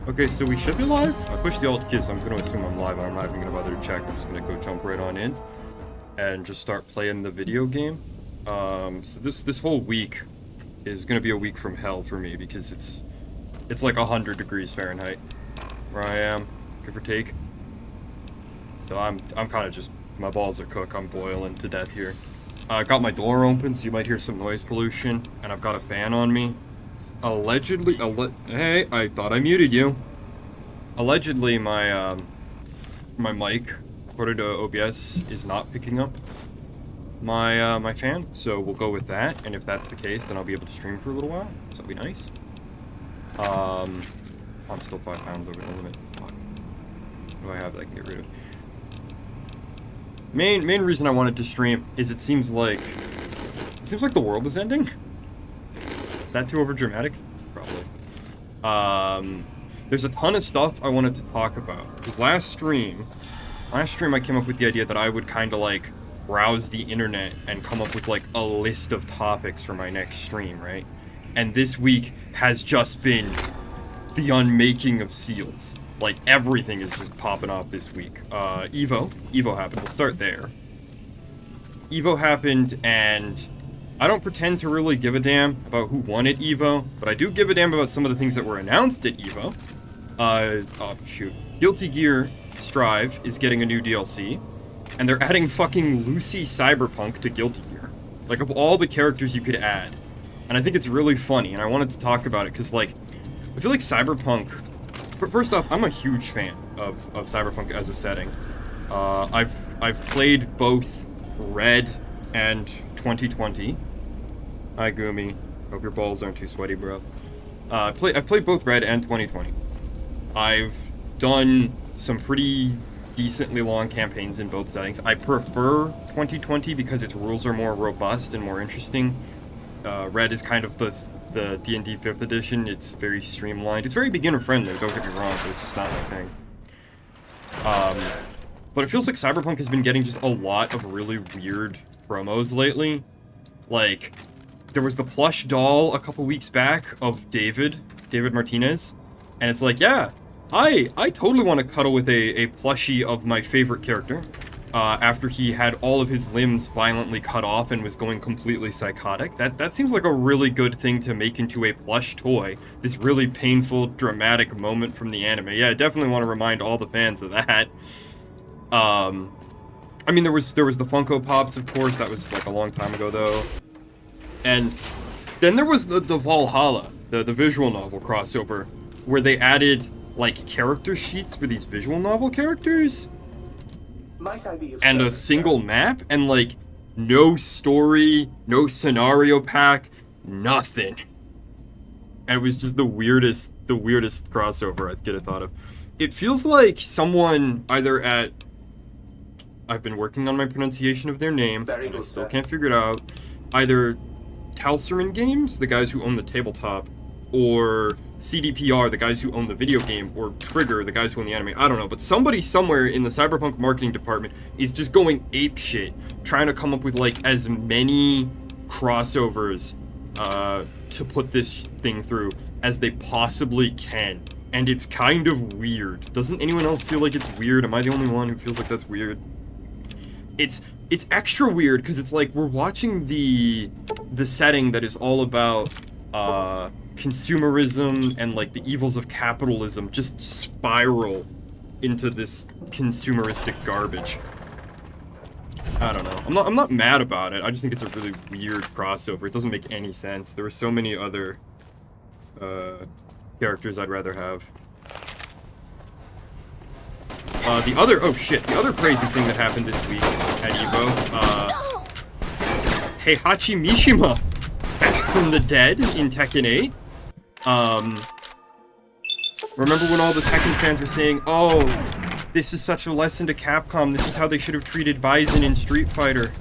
Okay, so we should be live. I pushed the alt key, so I'm going to assume I'm live. I'm not even going to bother to check. I'm just going to go jump right on in and just start playing the video game. So this whole week is going to be a week from hell for me because it's like 100 degrees Fahrenheit where I am, give or take. So I'm kind of just, my balls are cooked. I'm boiling to death here. I got my door open, so you might hear some noise pollution, and I've got a fan on me. Allegedly, hey, I thought I muted you. Allegedly, my mic, according to OBS, is not picking up my fan, so we'll go with that. And if that's the case, then I'll be able to stream for a little while. So that'll be nice. I'm still 5 pounds over the limit. Fuck. What do I have that I can get rid of? Main reason I wanted to stream is it seems like the world is ending. That too over dramatic? Probably. There's a ton of stuff I wanted to talk about. Because last stream I came up with the idea that I would kind of like browse the internet and come up with like a list of topics for my next stream, right? And this week has just been the unmaking of seals. Like everything is just popping off this week. Evo happened. We'll start there. Evo happened, and I don't pretend to really give a damn about who won at Evo, but I do give a damn about some of the things that were announced at Evo. Oh shoot. Guilty Gear Strive is getting a new DLC, and they're adding fucking Lucy Cyberpunk to Guilty Gear. Like, of all the characters you could add. And I think it's really funny, and I wanted to talk about it, because, like, I feel like Cyberpunk... First off, I'm a huge fan of Cyberpunk as a setting. I've played both Red and 2020. Hi, Gumi. Hope your balls aren't too sweaty, bro. I've played both Red and 2020. I've done some pretty decently long campaigns in both settings. I prefer 2020 because its rules are more robust and more interesting. Red is kind of the D&D 5th edition. It's very streamlined. It's very beginner-friendly, don't get me wrong, but it's just not my thing. But it feels like Cyberpunk has been getting just a lot of really weird promos lately. Like, there was the plush doll a couple weeks back of David Martinez, and it's like, yeah, I totally want to cuddle with a plushie of my favorite character, after he had all of his limbs violently cut off and was going completely psychotic. That seems like a really good thing to make into a plush toy. This really painful, dramatic moment from the anime. Yeah, I definitely want to remind all the fans of that. I mean, there was the Funko Pops, of course. That was like a long time ago, though. And then there was the Valhalla, the visual novel crossover, where they added like character sheets for these visual novel characters. And a single map, and like no story, no scenario pack, nothing. And it was just the weirdest crossover I could have thought of. It feels like someone either at... I've been working on my pronunciation of their name, and I still can't figure it out. Either Talsarin Games, the guys who own the tabletop, or CDPR, the guys who own the video game, or Trigger, the guys who own the anime, I don't know, but somebody somewhere in the Cyberpunk marketing department is just going apeshit, trying to come up with, like, as many crossovers, to put this thing through as they possibly can. And it's kind of weird. Doesn't anyone else feel like it's weird? Am I the only one who feels like that's weird? It's extra weird, because it's like, we're watching the setting that is all about, consumerism and like the evils of capitalism just spiral into this consumeristic garbage. I don't know. I'm not mad about it. I just think it's a really weird crossover. It doesn't make any sense. There were so many other characters I'd rather have. The other crazy thing that happened this week at Evo, Heihachi Mishima back from the dead in Tekken 8. Remember when all the Tekken fans were saying, oh, this is such a lesson to Capcom, this is how they should have treated Bison in Street Fighter.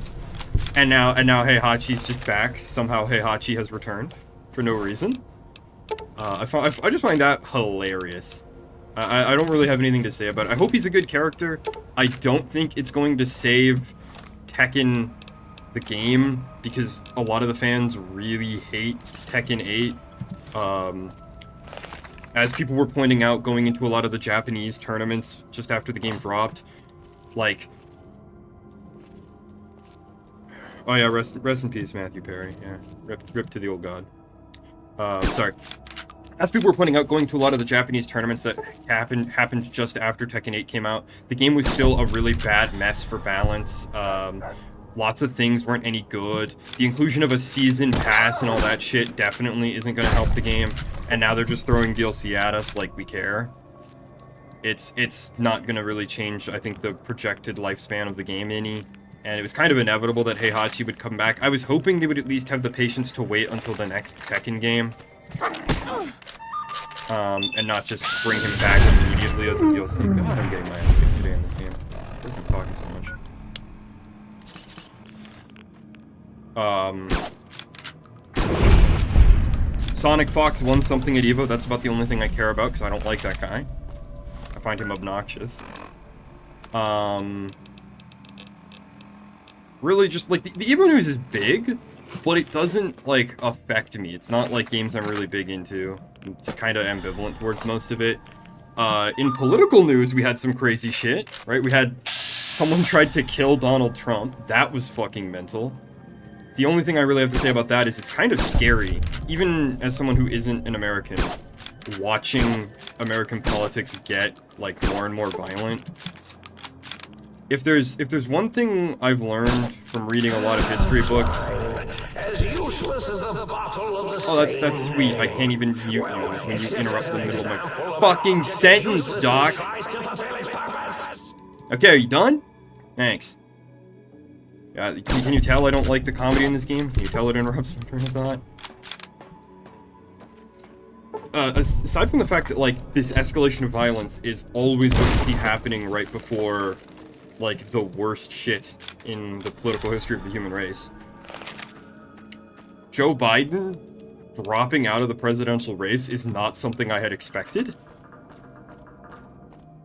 And now Heihachi's just back. Somehow Heihachi has returned for no reason. I just find that hilarious. I don't really have anything to say about it. I hope he's a good character. I don't think it's going to save Tekken the game, because a lot of the fans really hate Tekken 8. as people were pointing out going into a lot of the Japanese tournaments just after the game dropped, like... Oh yeah, rest in peace, Matthew Perry. Yeah, rip to the old god. Sorry. As people were pointing out, going to a lot of the Japanese tournaments that happened just after Tekken 8 came out, the game was still a really bad mess for balance. Lots of things weren't any good. The inclusion of a season pass and all that shit definitely isn't going to help the game. And now they're just throwing DLC at us like we care. It's not going to really change, I think, the projected lifespan of the game any. And it was kind of inevitable that Heihachi would come back. I was hoping they would at least have the patience to wait until the next Tekken game. And not just bring him back immediately as a DLC. God, I'm getting my ass kicked today in this game. Why is he talking so much? Sonic Fox won something at EVO. That's about the only thing I care about, because I don't like that guy. I find him obnoxious. Really just, like, the EVO news is big, but it doesn't, like, affect me. It's not like games I'm really big into. I'm just kind of ambivalent towards most of it. In political news, we had some crazy shit, right? We had someone tried to kill Donald Trump. That was fucking mental. The only thing I really have to say about that is it's kind of scary. Even as someone who isn't an American, watching American politics get, like, more and more violent. If there's one thing I've learned from reading a lot of history books... Oh, that's sweet. I can't even mute you when you interrupt in the middle of my fucking sentence, Doc! Okay, are you done? Thanks. Yeah, can you tell I don't like the comedy in this game? Can you tell it interrupts my train of thought? Aside from the fact that, like, this escalation of violence is always what you see happening right before... like, the worst shit in the political history of the human race. Joe Biden dropping out of the presidential race is not something I had expected.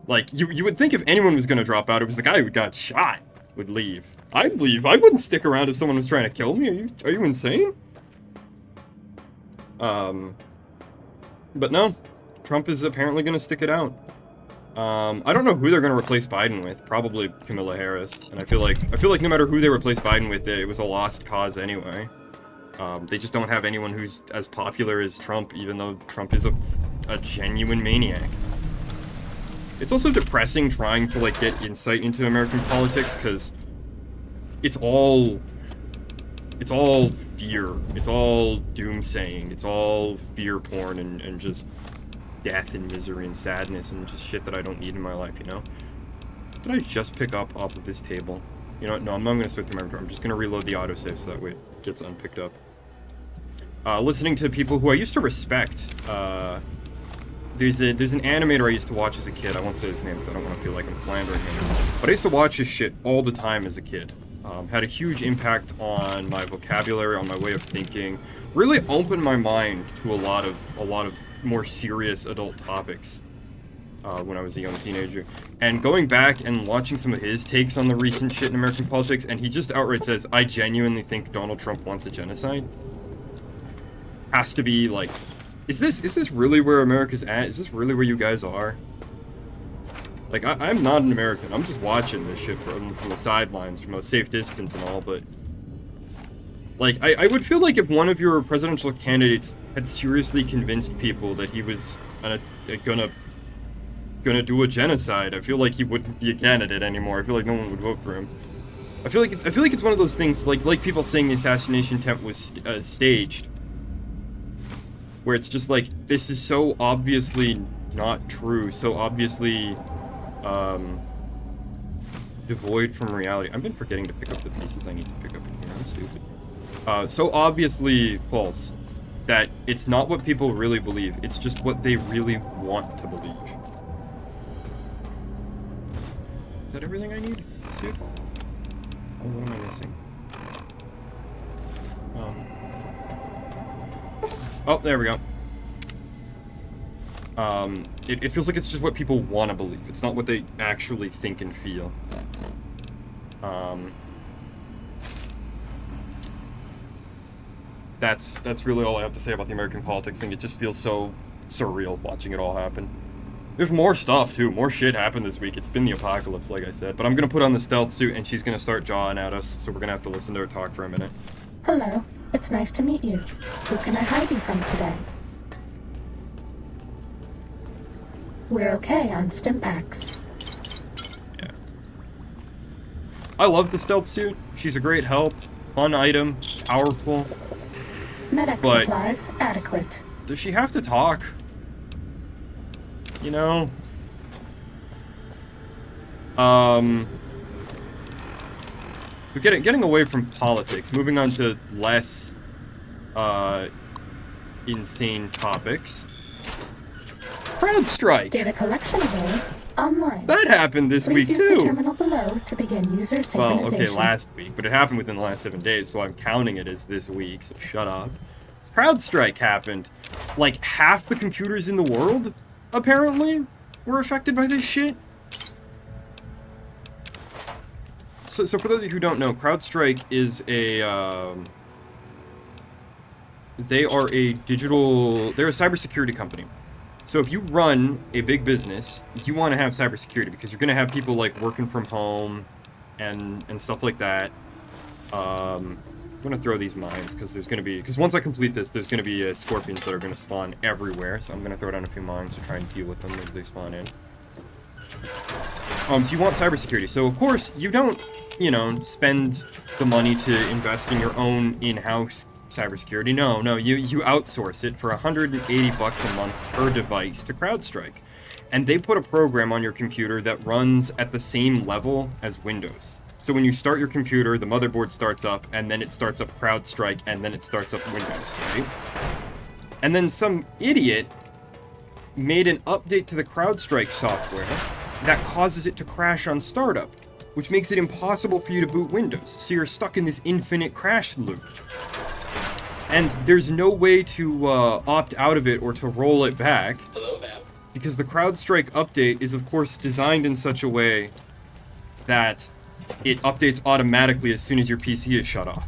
Like, you would think if anyone was gonna drop out, it was the guy who got shot would leave. I'd leave. I wouldn't stick around if someone was trying to kill me. Are you insane? But no. Trump is apparently gonna stick it out. I don't know who they're going to replace Biden with. Probably Kamala Harris. And I feel like no matter who they replace Biden with, it was a lost cause anyway. They just don't have anyone who's as popular as Trump, even though Trump is a genuine maniac. It's also depressing trying to, like, get insight into American politics, because it's all fear. It's all doomsaying. It's all fear porn and just death and misery and sadness and just shit that I don't need in my life, you know? Did I just pick up off of this table? You know what? No, I'm not going to start the memory. I'm just going to reload the autosave so that way it gets unpicked up. Listening to people who I used to respect. There's an animator I used to watch as a kid. I won't say his name because I don't want to feel like I'm slandering him. But I used to watch his shit all the time as a kid. Had a huge impact on my vocabulary, on my way of thinking. Really opened my mind to a lot of more serious adult topics when I was a young teenager. And going back and watching some of his takes on the recent shit in American politics, and he just outright says, I genuinely think Donald Trump wants a genocide. Has to be like, is this really where America's at? Is this really where you guys are? Like, I'm not an American. I'm just watching this shit from the sidelines, from a safe distance and all, but... Like, I would feel like if one of your presidential candidates had seriously convinced people that he was gonna do a genocide, I feel like he wouldn't be a candidate anymore. I feel like no one would vote for him. I feel like it's one of those things, like people saying the assassination attempt was staged, where it's just like, this is so obviously not true, so obviously devoid from reality. I've been forgetting to pick up the pieces I need to pick up in here. I'm stupid. So obviously false that it's not what people really believe. It's just what they really want to believe. Is that everything I need? Dude? Oh, what am I missing? Oh, there we go. It feels like it's just what people want to believe. It's not what they actually think and feel. That's really all I have to say about the American politics thing. It just feels so surreal watching it all happen. There's more stuff, too. More shit happened this week. It's been the apocalypse, like I said. But I'm gonna put on the stealth suit, and she's gonna start jawing at us, so we're gonna have to listen to her talk for a minute. Hello. It's nice to meet you. Who can I hide you from today? We're okay on Stimpaks. Yeah. I love the stealth suit. She's a great help. Fun item. Powerful. Medic But supplies adequate. does she have to talk? You know? So getting away from politics, moving on to less, insane topics. CrowdStrike! Data collection available online. That happened this week, Please use the too! terminal below to begin user synchronization. Well, okay, last week, but it happened within the last 7 days, so I'm counting it as this week, so shut up. CrowdStrike happened. Like, half the computers in the world, apparently, were affected by this shit. So for those of you who don't know, CrowdStrike is a, they're a cybersecurity company. So if you run a big business, you want to have cybersecurity because you're going to have people like working from home and stuff like that. I'm going to throw these mines because once I complete this, there's going to be scorpions that are going to spawn everywhere. So I'm going to throw down a few mines to try and deal with them as they spawn in. So you want cybersecurity. So of course you don't, spend the money to invest in your own in-house cybersecurity. No, you outsource it for $180 a month per device to CrowdStrike. And they put a program on your computer that runs at the same level as Windows. So when you start your computer, the motherboard starts up, and then it starts up CrowdStrike, and then it starts up Windows, right? And then some idiot made an update to the CrowdStrike software that causes it to crash on startup, which makes it impossible for you to boot Windows. So you're stuck in this infinite crash loop. And there's no way to opt out of it or to roll it back. Hello, ma'am. Because the CrowdStrike update is, of course, designed in such a way that it updates automatically as soon as your PC is shut off.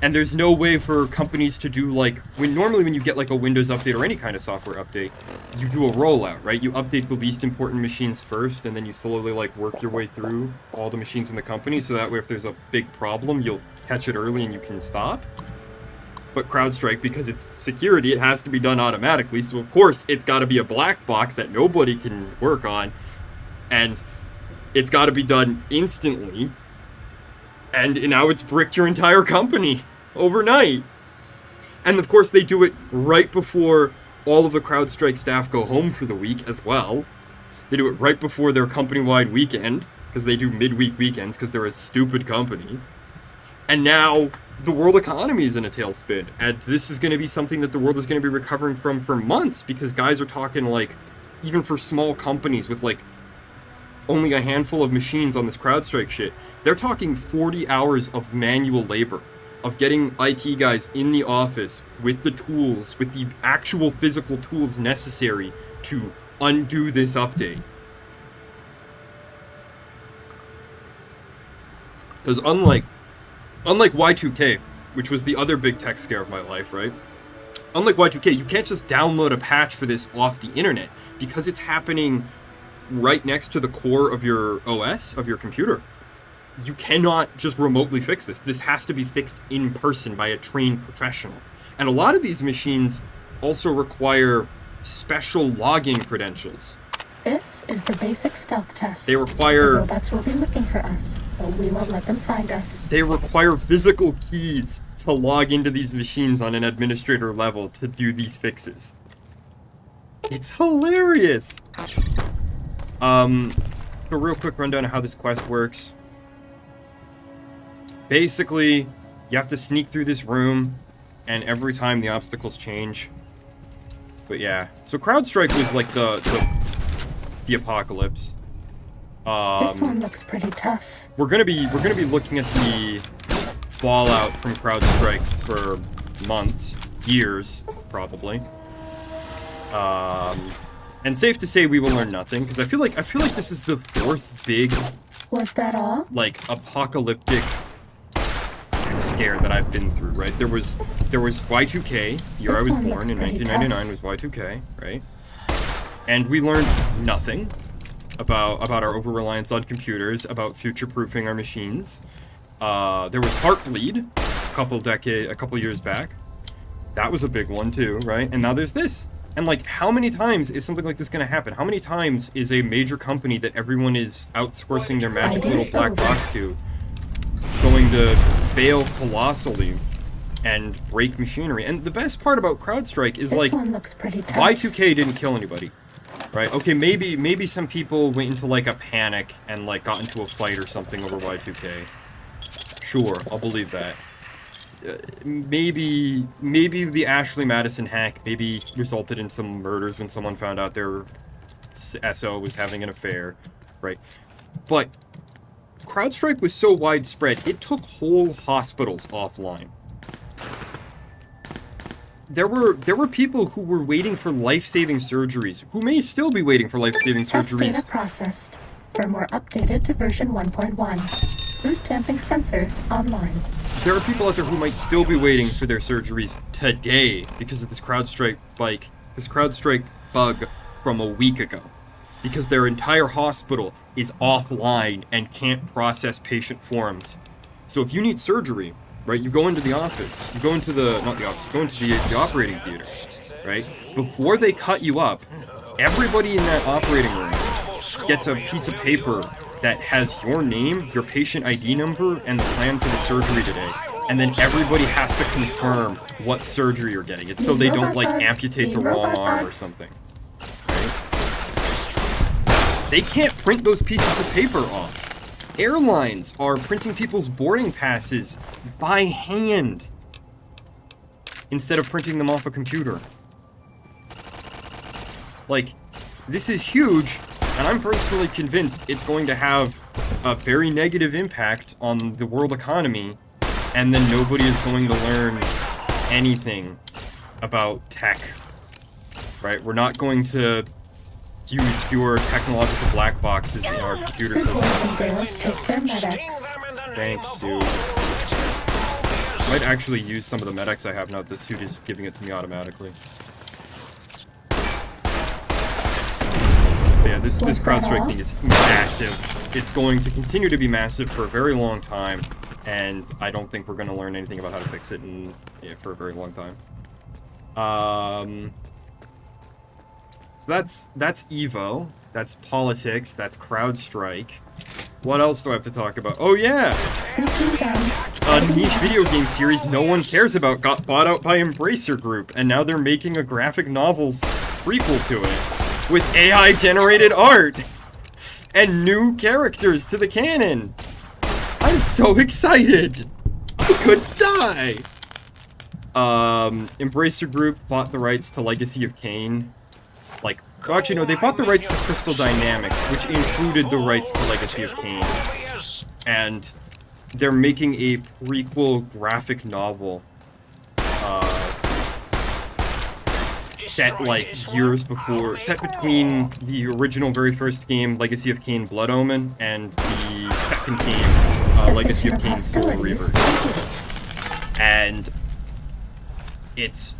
And there's no way for companies to do, like, normally when you get, like, a Windows update or any kind of software update, you do a rollout, right? You update the least important machines first, and then you slowly, like, work your way through all the machines in the company, so that way if there's a big problem, you'll catch it early and you can stop. But CrowdStrike, because it's security, it has to be done automatically, so of course it's got to be a black box that nobody can work on, and it's got to be done instantly, and now it's bricked your entire company overnight. And of course they do it right before all of the CrowdStrike staff go home for the week as well. They do it right before their company-wide weekend, because they do midweek weekends, because they're a stupid company. And now the world economy is in a tailspin, and this is going to be something that the world is going to be recovering from for months, because guys are talking, like, even for small companies with, like, only a handful of machines on this CrowdStrike shit, they're talking 40 hours of manual labor, of getting IT guys in the office with the tools, with the actual physical tools necessary to undo this update. Because unlike Y2K, which was the other big tech scare of my life, right? Unlike Y2K, you can't just download a patch for this off the internet, because it's happening right next to the core of your OS, of your computer. You cannot just remotely fix this. This has to be fixed in person by a trained professional. And a lot of these machines also require special login credentials. This is the basic stealth test. They require... The robots will be looking for us, but we won't let them find us. They require physical keys to log into these machines on an administrator level to do these fixes. It's hilarious! A real quick rundown of how this quest works. Basically, you have to sneak through this room, and every time the obstacles change. But yeah, so CrowdStrike was like the apocalypse. This one looks pretty tough. We're gonna be looking at the fallout from CrowdStrike for months, years, probably. And safe to say we will learn nothing, because I feel like this is the fourth big, Was that all? like, apocalyptic scare that I've been through, right? There was Y2K, year I was born in 1999 was Y2K, right? And we learned nothing about our over-reliance on computers, about future-proofing our machines. There was Heartbleed a couple years back. That was a big one too, right? And now there's this. And like, how many times is something like this going to happen? How many times is a major company that everyone is outsourcing their magic little black box to going to fail colossally and break machinery? And the best part about CrowdStrike is, like, Y2K didn't kill anybody, right? Okay, maybe some people went into like a panic and like got into a fight or something over Y2K. Sure, I'll believe that. Maybe the Ashley Madison hack maybe resulted in some murders when someone found out their SO was having an affair, right? But CrowdStrike was so widespread, it took whole hospitals offline. There were people who were waiting for life-saving surgeries, who may still be waiting for life-saving surgeries. Data processed. Firmware updated to version 1.1. Boot damping sensors online. There are people out there who might still be waiting for their surgeries today because of this CrowdStrike bug from a week ago. Because their entire hospital is offline and can't process patient forms. So if you need surgery, right, you go into the office, you go into the operating theater, right? Before they cut you up, everybody in that operating room gets a piece of paper that has your name, your patient ID number, and the plan for the surgery today. And then everybody has to confirm what surgery you're getting. It's so they don't, like, amputate the wrong arm or something. Right? They can't print those pieces of paper off. Airlines are printing people's boarding passes by hand instead of printing them off a computer. Like, this is huge. And I'm personally convinced it's going to have a very negative impact on the world economy, and then nobody is going to learn anything about tech, right? We're not going to use fewer technological black boxes in our computer systems. Thanks, dude. Might actually use some of the medics I have now that the suit is giving it to me automatically. Yeah, this CrowdStrike thing is massive. It's going to continue to be massive for a very long time, and I don't think we're going to learn anything about how to fix it for a very long time. So that's Evo, that's politics, that's CrowdStrike. What else do I have to talk about? Oh yeah! A niche video game series no one cares about got bought out by Embracer Group, and now they're making a graphic novels prequel to it. With AI-generated art and new characters to the canon. I'm so excited. I could die. Embracer Group bought the rights to Legacy of Kain. Like, well, actually, no, they bought the rights to Crystal Dynamics, which included the rights to Legacy of Kain. And they're making a prequel graphic novel. Set like years before, set between the original very first game, Legacy of Kain Blood Omen, and the second game, Legacy of Kain Soul Reaver. And it's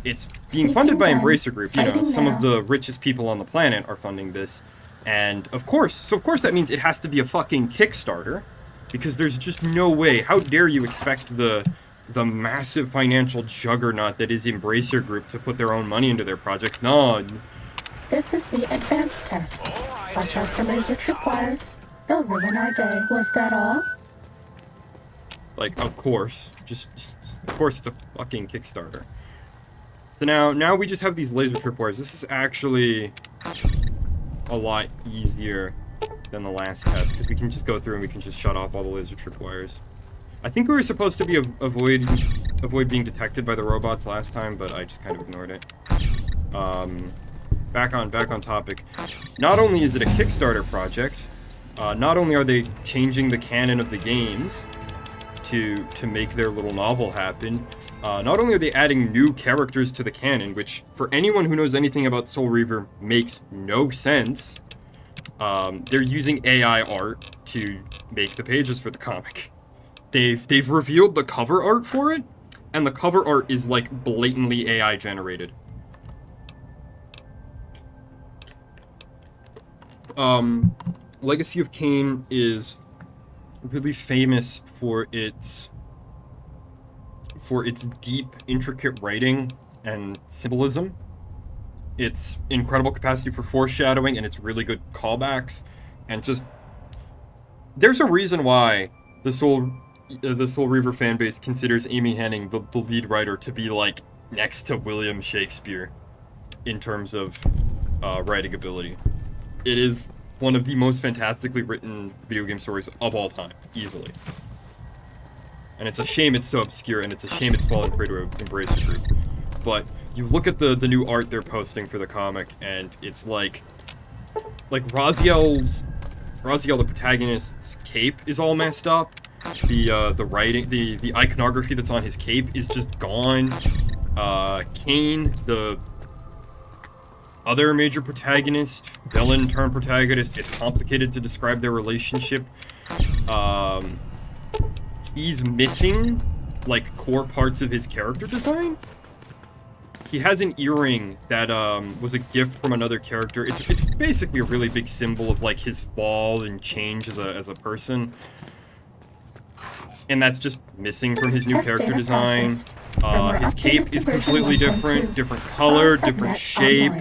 being funded by Embracer Group. You know, some of the richest people on the planet are funding this. And of course that means it has to be a fucking Kickstarter, because there's just no way. How dare you expect the massive financial juggernaut that is Embracer Group to put their own money into their projects? No. This is the advanced test. Watch out for laser tripwires. They'll ruin our day. Was that all? Like, of course. Of course it's a fucking Kickstarter. So now we just have these laser tripwires. This is actually a lot easier than the last test, because we can just go through and we can just shut off all the laser tripwires. I think we were supposed to be avoid being detected by the robots last time, but I just kind of ignored it. Back on topic. Not only is it a Kickstarter project, not only are they changing the canon of the games to make their little novel happen, not only are they adding new characters to the canon, which for anyone who knows anything about Soul Reaver makes no sense. They're using AI art to make the pages for the comic. they've revealed the cover art for it, and the cover art is like blatantly AI generated. Legacy of Kain is really famous for its deep, intricate writing and symbolism, its incredible capacity for foreshadowing, and its really good callbacks, and just there's a reason why the Soul Reaver fanbase considers Amy Hennig, the lead writer, to be like next to William Shakespeare in terms of writing ability. It is one of the most fantastically written video game stories of all time, easily. And it's a shame it's so obscure, and it's a shame it's fallen prey to Embracer Group. But you look at the new art they're posting for the comic, and it's like Raziel, the protagonist's cape is all messed up. The writing, the iconography that's on his cape is just gone. Kain, the other major protagonist, villain turned protagonist, it's complicated to describe their relationship. He's missing, like, core parts of his character design. He has an earring that was a gift from another character. It's basically a really big symbol of, like, his fall and change as a person. And that's just missing from his new character design. His cape is completely different color, different shape.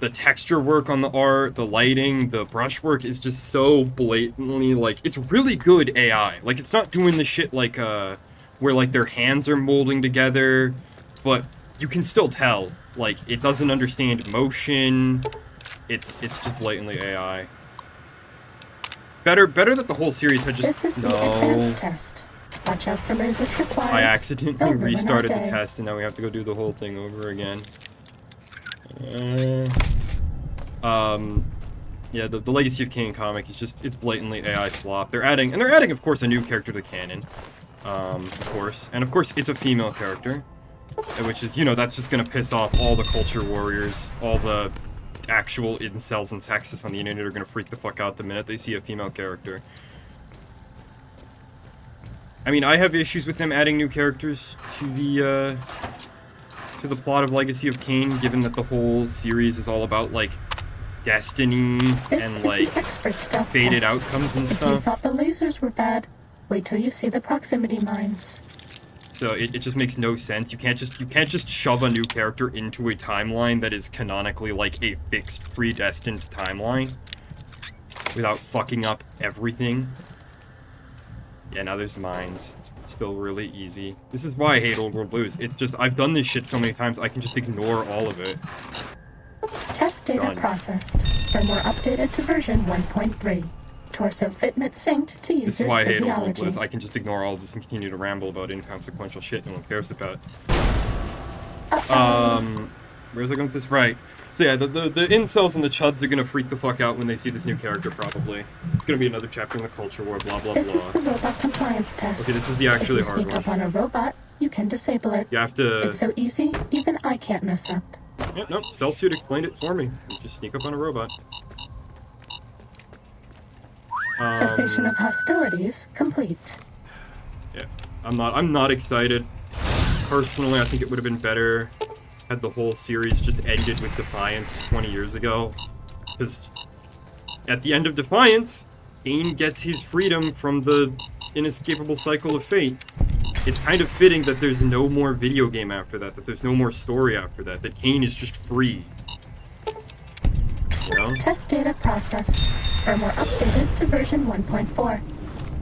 The texture work on the art, the lighting, the brushwork is just so blatantly, like, it's really good AI. Like, it's not doing the shit like, where, like, their hands are molding together, but you can still tell, like, it doesn't understand motion. It's just blatantly AI. Better that the whole series had just... This is the advanced test. Watch out for laser tripwires. I accidentally restarted the test, and now we have to go do the whole thing over again. Yeah, the Legacy of Kain comic is just, it's blatantly AI slop. They're adding, of course, a new character to canon. Of course. And of course, it's a female character. Which is, you know, that's just gonna piss off all the culture warriors, all the actual incels and sexists on the internet are gonna freak the fuck out the minute they see a female character. I mean, I have issues with them adding new characters to the plot of Legacy of Kain, given that the whole series is all about, like, destiny and, like, fated outcomes and stuff. If you thought the lasers were bad, wait till you see the proximity mines. So it just makes no sense. You can't just shove a new character into a timeline that is canonically like a fixed, predestined timeline without fucking up everything. Yeah, now there's mines. It's still really easy. This is why I hate Old World Blues. It's just, I've done this shit so many times, I can just ignore all of it. Test data processed. Firmware updated to version 1.3. Torso fitment synced to user's physiology. This is why I hate Old World Blues. I can just ignore all of this and continue to ramble about inconsequential shit no one cares about. Where's I going with this? Right. So yeah, the incels and the chuds are gonna freak the fuck out when they see this new character, probably. It's gonna be another chapter in the culture war, blah blah blah. This is the robot compliance test. Okay, this is the actually hard one. If you sneak up on a robot, you can disable it. You have to... It's so easy, even I can't mess up. Yeah, no, Stealth Suit explained it for me. You just sneak up on a robot. Cessation of hostilities complete. Yeah, I'm not excited. Personally, I think it would have been better had the whole series just ended with Defiance 20 years ago. Because at the end of Defiance, Kain gets his freedom from the inescapable cycle of fate. It's kind of fitting that there's no more video game after that there's no more story after that Kain is just free. You know? Test data processed. Firmware updated to version 1.4.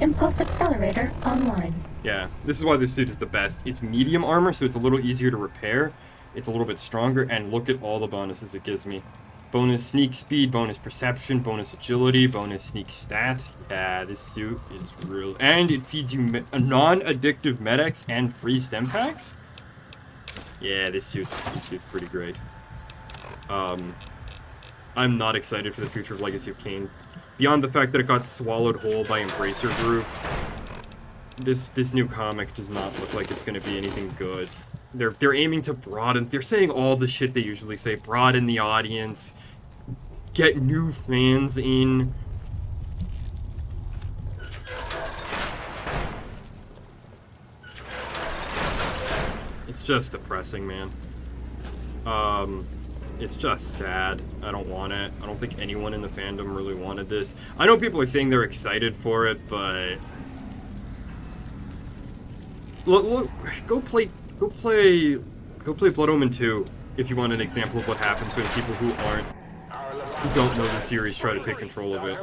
Impulse accelerator online. Yeah, this is why this suit is the best. It's medium armor, so it's a little easier to repair. It's a little bit stronger, and look at all the bonuses it gives me. Bonus sneak speed, bonus perception, bonus agility, bonus sneak stat. Yeah, this suit is real. And it feeds you non-addictive medics and free stem packs. Yeah, this suit's pretty great. I'm not excited for the future of Legacy of Kain. Beyond the fact that it got swallowed whole by Embracer Group, this new comic does not look like it's going to be anything good. They're aiming to broaden. They're saying all the shit they usually say: broaden the audience, get new fans in. just depressing, man. It's just sad. I don't want it. I don't think anyone in the fandom really wanted this. I know people are saying they're excited for it, but look, go play Blood Omen 2 if you want an example of what happens when people who don't know the series try to take control of it.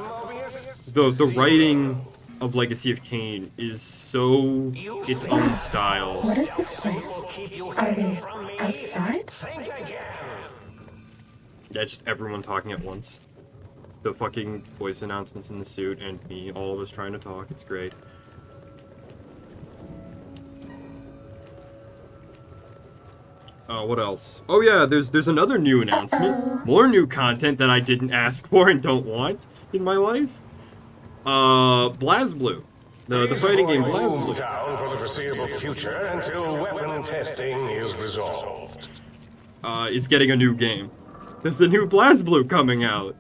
The writing of Legacy of Kain is so its own style. What is this place? Are we outside? Yeah, just everyone talking at once. The fucking voice announcements in the suit and me, all of us trying to talk. It's great. What else? Oh yeah, there's another new announcement. More new content that I didn't ask for and don't want in my life. BlazBlue. The fighting game BlazBlue. Down for the foreseeable future until weapon testing is resolved. Is getting a new game. There's a new BlazBlue coming out.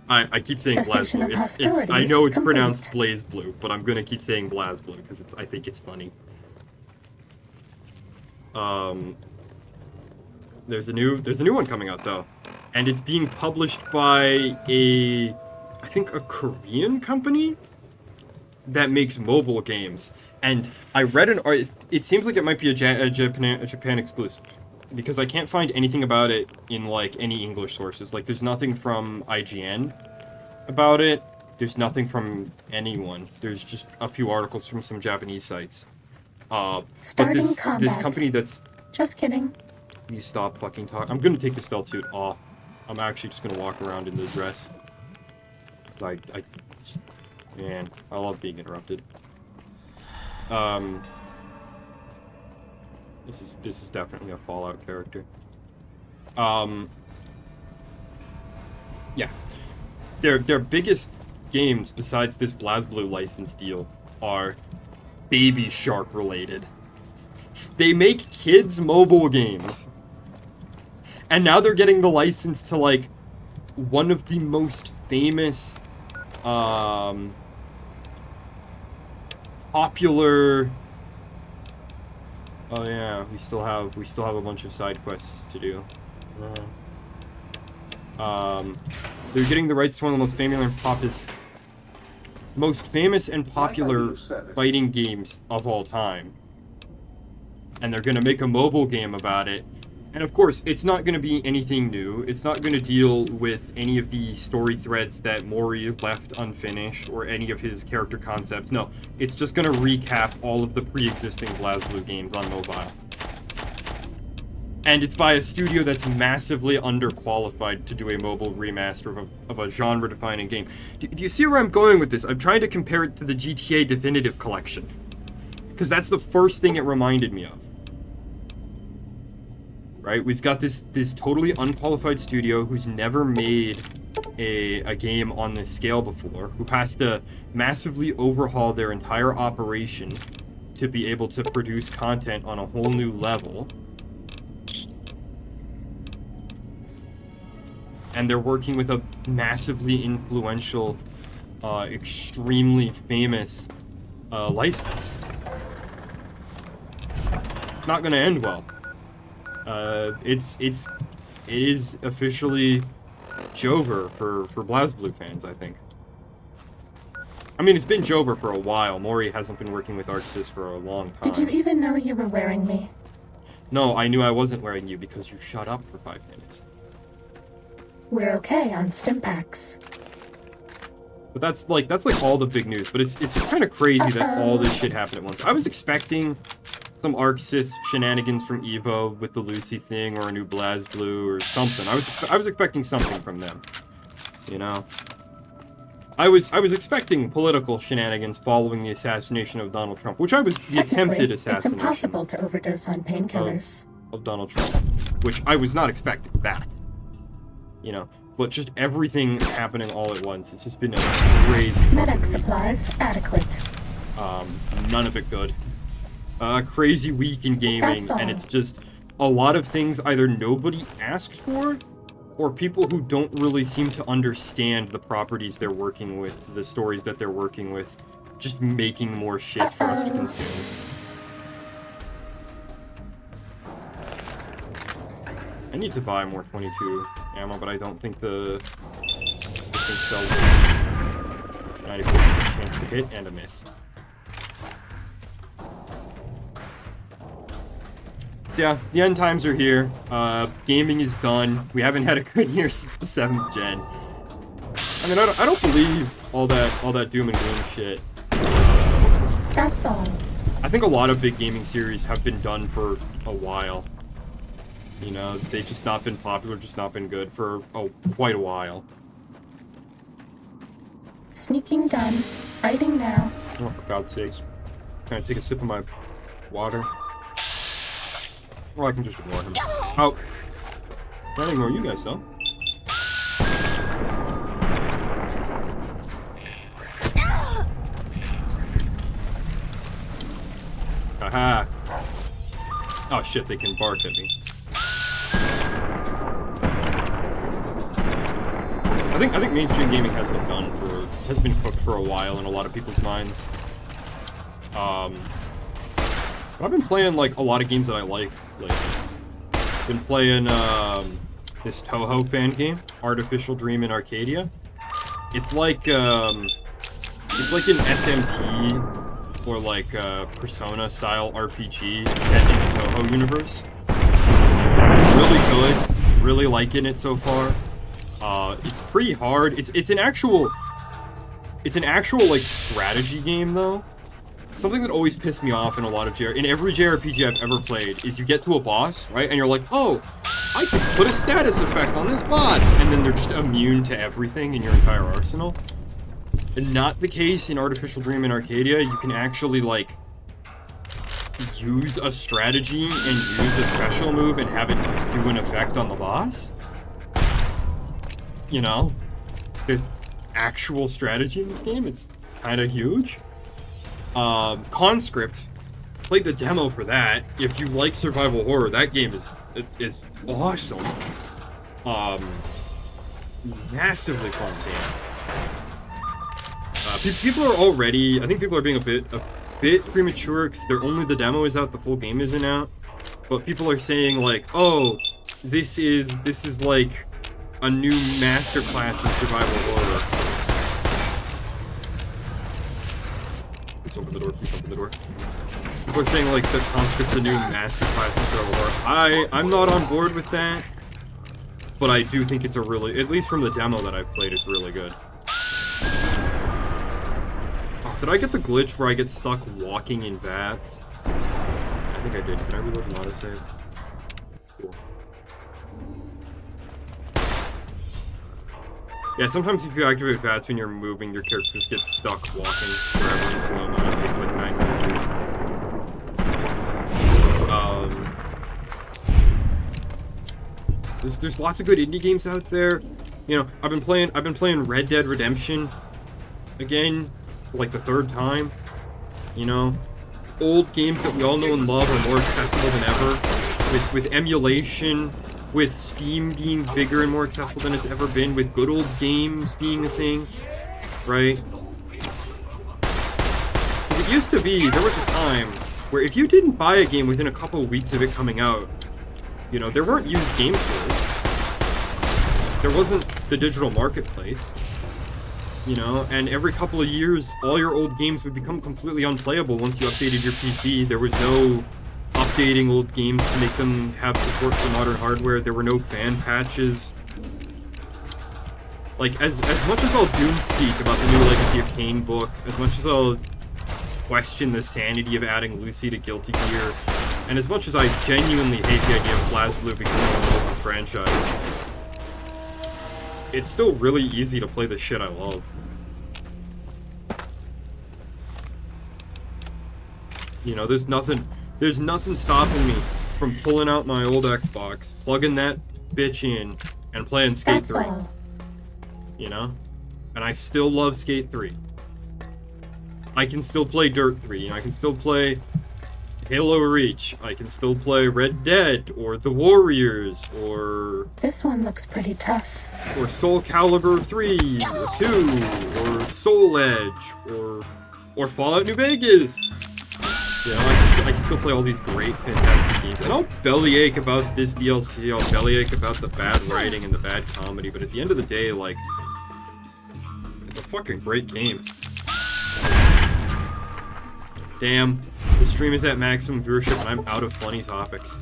I keep saying BlazBlue. I know it's pronounced BlazBlue, but I'm gonna keep saying BlazBlue because I think it's funny. There's a new one coming out though, and it's being published by I think a Korean company that makes mobile games. And I read an art. It seems like it might be a Japan exclusive, because I can't find anything about it in like any English sources. Like there's nothing from IGN about it. There's nothing from anyone. There's just a few articles from some Japanese sites. But this company that's... Just kidding. You stop fucking talking. I'm gonna take the stealth suit off. I'm actually just gonna walk around in the dress. Man, I love being interrupted. This is definitely a Fallout character. Yeah. Their biggest games besides this BlazBlue license deal are Baby Shark related. They make kids mobile games. And now they're getting the license to like one of the most famous popular... Oh yeah, we still have a bunch of side quests to do. They're getting the rights to one of the most famous and popular fighting games of all time. And they're gonna make a mobile game about it. And of course, it's not gonna be anything new. It's not gonna deal with any of the story threads that Mori left unfinished or any of his character concepts. No, it's just gonna recap all of the pre-existing BlazBlue games on mobile. And it's by a studio that's massively underqualified to do a mobile remaster of a genre-defining game. Do you see where I'm going with this? I'm trying to compare it to the GTA Definitive Collection, because that's the first thing it reminded me of. Right? We've got this totally unqualified studio who's never made a game on this scale before, who has to massively overhaul their entire operation to be able to produce content on a whole new level. And they're working with a massively influential, extremely famous license. It's not gonna end well. It is officially Jover for BlazBlue fans, I think. I mean, it's been Jover for a while. Mori hasn't been working with ArcSys for a long time. Did you even know you were wearing me? No, I knew I wasn't wearing you because you shut up for 5 minutes. We're okay on Stimpaks. But that's like all the big news. But it's kind of crazy that all this shit happened at once. I was expecting some ArcSys shenanigans from Evo with the Lucy thing, or a new BlazBlue or something. I was expecting something from them, you know. I was expecting political shenanigans following the assassination of Donald Trump, which the attempted assassination. It's impossible to overdose on painkillers. Of Donald Trump, which I was not expecting that. You know, but just everything happening all at once. It's just been a crazy. Medic supplies adequate. None of it good. Crazy week in gaming, and it's just a lot of things either nobody asked for, or people who don't really seem to understand the properties they're working with, the stories that they're working with, just making more shit for us to consume. I need to buy more 22 ammo, but I don't think this thing sells 94% chance to hit and a miss. So yeah, the end times are here. Gaming is done. We haven't had a good year since the 7th gen. I mean, I don't believe all that doom and gloom shit. That's all. I think a lot of big gaming series have been done for a while. You know, they've just not been popular, just not been good for quite a while. Sneaking done. Fighting now. Oh, for God's sakes. Can I take a sip of my water? Or I can just ignore him. Oh. I'll ignore you guys, though. Aha. Oh shit, they can bark at me. I think mainstream gaming has been cooked for a while in a lot of people's minds. But I've been playing like a lot of games that I like lately. Been playing this Toho fan game, Artificial Dream in Arcadia. It's like an SMT or like a Persona style RPG set in the Toho universe. Really good. Really liking it so far. It's pretty hard. It's an actual like strategy game though. Something that always pissed me off in a lot of in every JRPG I've ever played is you get to a boss, right? And you're like, oh, I could put a status effect on this boss, and then they're just immune to everything in your entire arsenal. And not the case in Artificial Dream in Arcadia. You can actually like use a strategy and use a special move and have it do an effect on the boss. You know, there's actual strategy in this game. It's kind of huge. Conscript, played the demo for that. If you like survival horror, that game is awesome. Massively fun game. People are already, I think people are being a bit premature because the demo is out, the full game isn't out. But people are saying like, oh, this is like a new masterclass in survival horror. Please open the door, please open the door. People are saying like that Conscript's a new masterclass in survival horror. I'm not on board with that, but I do think it's a really, at least from the demo that I've played, it's really good. Oh, did I get the glitch where I get stuck walking in vats? I think I did. Can I reload an autosave? Cool. Yeah, sometimes if you activate VATS when you're moving, your character just gets stuck walking forever in slow-mo. It takes like 9 years. There's lots of good indie games out there. You know, I've been playing Red Dead Redemption again, for like the 3rd time. You know, old games that we all know and love are more accessible than ever. With emulation, with Steam being bigger and more accessible than it's ever been, with good old games being a thing, right? It used to be, there was a time where if you didn't buy a game within a couple of weeks of it coming out, you know, there weren't used game stores. There wasn't the digital marketplace, you know, and every couple of years, all your old games would become completely unplayable once you updated your PC. There was no updating old games to make them have support for modern hardware. There were no fan patches. Like, as much as I'll doom speak about the new Legacy of Kain book, as much as I'll question the sanity of adding Lucy to Guilty Gear, and as much as I genuinely hate the idea of BlazBlue becoming a local franchise, it's still really easy to play the shit I love. You know, there's nothing stopping me from pulling out my old Xbox, plugging that bitch in, and playing Skate 3. You know? And I still love Skate 3. I can still play Dirt 3, you know, I can still play Halo Reach, I can still play Red Dead, or The Warriors, or... This one looks pretty tough. Or Soul Calibur 3, or 2, or Soul Edge, or Fallout New Vegas. You know, I can still play all these great, fantastic games. And I'll bellyache about this DLC, I'll bellyache about the bad writing and the bad comedy, but at the end of the day, like, it's a fucking great game. Damn, the stream is at maximum viewership and I'm out of funny topics.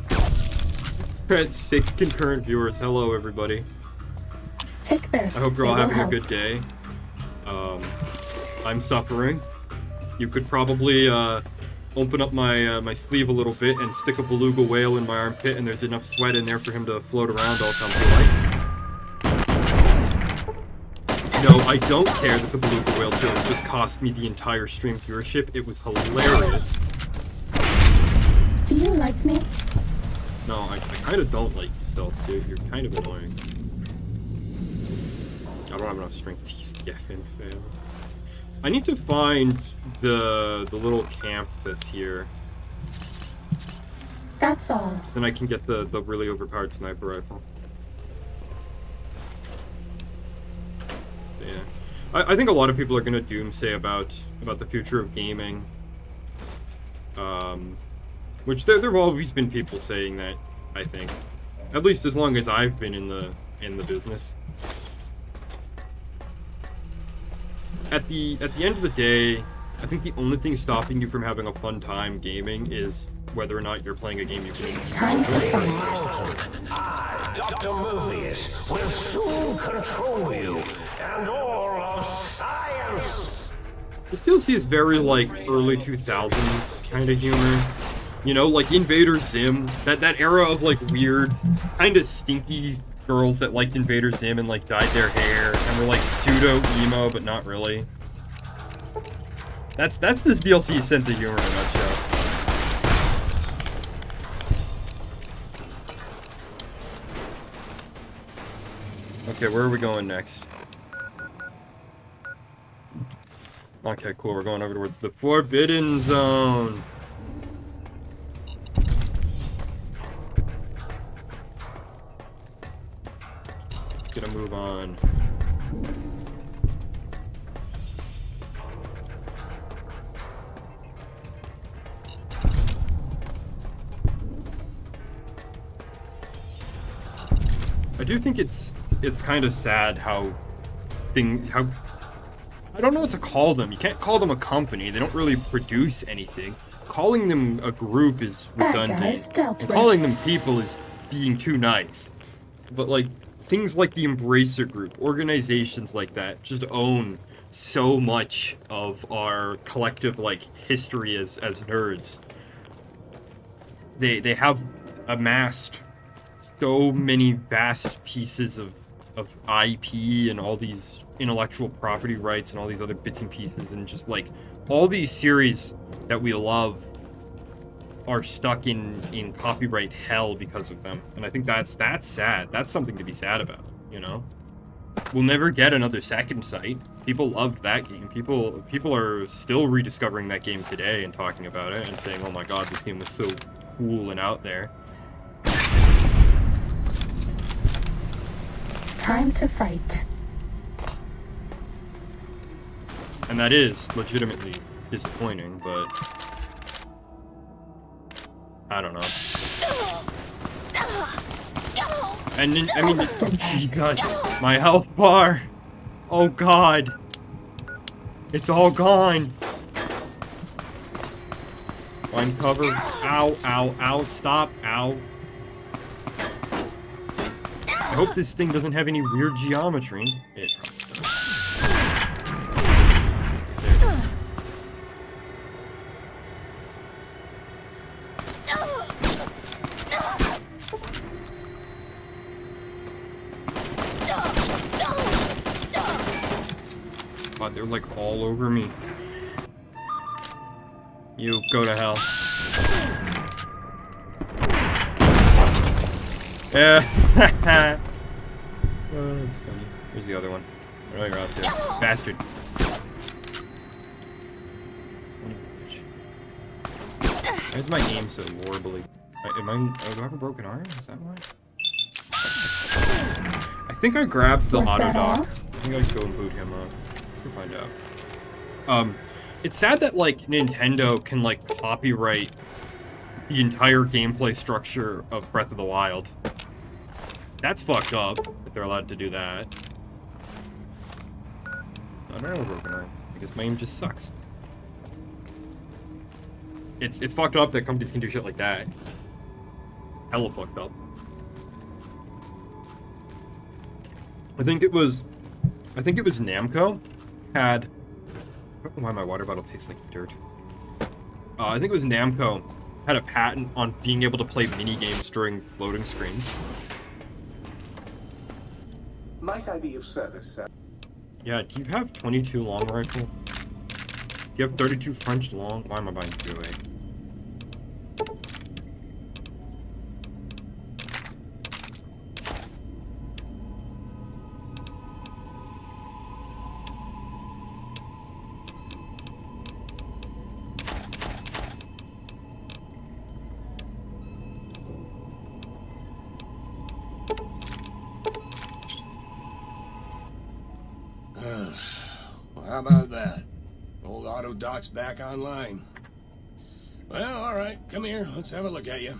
We're at 6 concurrent viewers. Hello, everybody. Take this. I hope you're all having a good day. I'm suffering. You could probably open up my sleeve a little bit and stick a beluga whale in my armpit, and there's enough sweat in there for him to float around all comfy like. No, I don't care that the beluga whale joke just cost me the entire stream viewership. It was hilarious. Do you like me? No, I kind of don't like you, Stealth. You're kind of annoying. I don't have enough strength to use the FN fail. I need to find the little camp that's here. That's all. So then I can get the really overpowered sniper rifle. Yeah. I think a lot of people are gonna doomsay about the future of gaming. Which there have always been people saying that, I think. At least as long as I've been in the business. At the end of the day, I think the only thing stopping you from having a fun time gaming is whether or not you're playing a game you can enjoy. Time to fight. I, Dr. Mobius, will soon control you and all of science. This DLC is very, like, early 2000s kind of humor. You know, like Invader Zim, that era of, like, weird, kind of stinky girls that liked Invader Zim and, like, dyed their hair and were, like, pseudo-emo, but not really. That's this DLC's sense of humor in a nutshell. Okay, where are we going next? Okay, cool, we're going over towards the Forbidden Zone. Gonna move on. I do think it's kind of sad how I don't know what to call them. You can't call them a company. They don't really produce anything. Calling them a group is redundant. Calling them people is being too nice. But like things like the Embracer Group, organizations like that, just own so much of our collective like history as nerds. They have amassed so many vast pieces of IP and all these intellectual property rights and all these other bits and pieces, and just like all these series that we love are stuck in copyright hell because of them. And I think that's sad. That's something to be sad about, you know? We'll never get another Second Sight. People loved that game. People are still rediscovering that game today and talking about it and saying, oh my god, this game was so cool and out there. Time to fight. And that is legitimately disappointing, but I don't know. And then, I mean, oh, Jesus, my health bar. Oh god, it's all gone. Find cover. Ow, ow, ow! Stop! Ow! I hope this thing doesn't have any weird geometry. It probably does. God, they're like all over me. You go to hell. Yeah. Oh, that's funny. Here's the other one. I know you're out there. Bastard. Why is my aim so horribly? Do I have a broken arm? Is that why? I think I grabbed the auto dock. I think I should go and boot him up. We'll find out. It's sad that, like, Nintendo can, like, copyright the entire gameplay structure of Breath of the Wild. That's fucked up, if they're allowed to do that. I don't know what we're gonna... I guess my aim just sucks. It's fucked up that companies can do shit like that. Hella fucked up. I think it was Namco had... I don't know why my water bottle tastes like dirt. I think it was Namco had a patent on being able to play mini games during loading screens. Might I be of service, sir? Yeah, do you have 22 long rifle? Do you have 32 French long? Why am I buying 2A? Well, how about that? Old auto dock's back online. Well, alright, come here, let's have a look at you.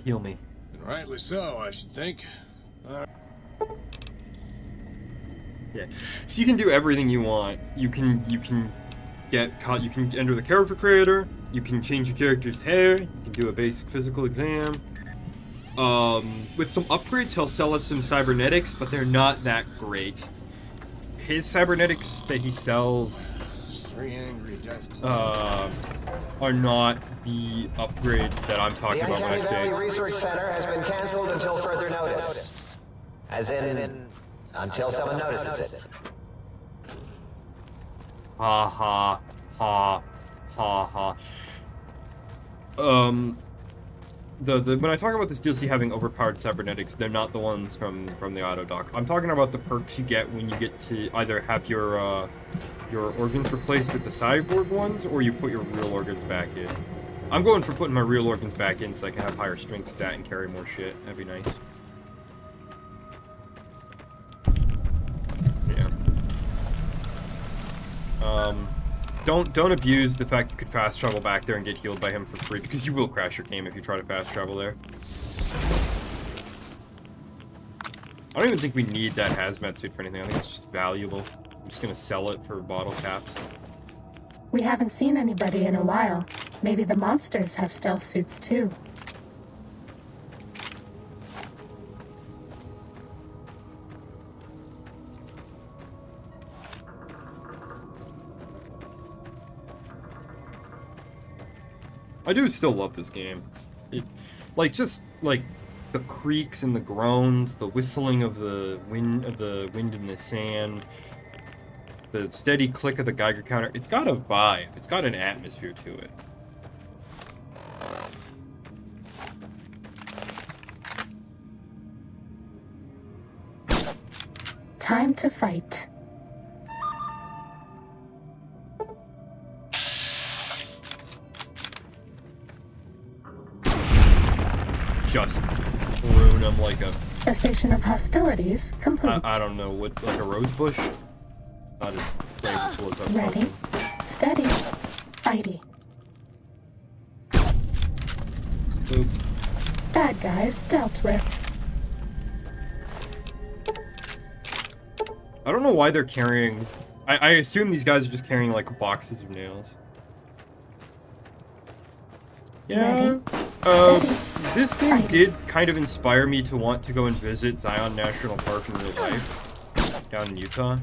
Heal me. And rightly so, I should think. Yeah. So you can do everything you want. You can enter the character creator, you can change your character's hair, you can do a basic physical exam. With some upgrades, he'll sell us some cybernetics, but they're not that great. His cybernetics that he sells, 3 angry desks. are not the upgrades that I'm talking about when I The say. Uncanny Valley Research Center has been canceled until further notice. As in, until someone notices it. Ha ha ha ha ha. When I talk about this DLC having overpowered cybernetics, they're not the ones from the auto dock. I'm talking about the perks you get when you get to either have your organs replaced with the cyborg ones, or you put your real organs back in. I'm going for putting my real organs back in so I can have higher strength stat and carry more shit. That'd be nice. Yeah. Don't abuse the fact you could fast travel back there and get healed by him for free, because you will crash your game if you try to fast travel there. I don't even think we need that hazmat suit for anything. I think it's just valuable. I'm just gonna sell it for bottle caps. We haven't seen anybody in a while. Maybe the monsters have stealth suits too. I do still love this game. Just like the creaks and the groans, the whistling of the wind in the sand, the steady click of the Geiger counter. It's got a vibe. It's got an atmosphere to it. Time to fight. Just ruin them like a... Cessation of hostilities complete. I don't know, what, like a rose bush? Not as flavorful as I'm Ready, talking. steady, fighty. Oop. Bad guys dealt with. I don't know why they're carrying... I assume these guys are just carrying, like, boxes of nails. Yeah. Ready, This game did kind of inspire me to want to go and visit Zion National Park in real life, down in Utah.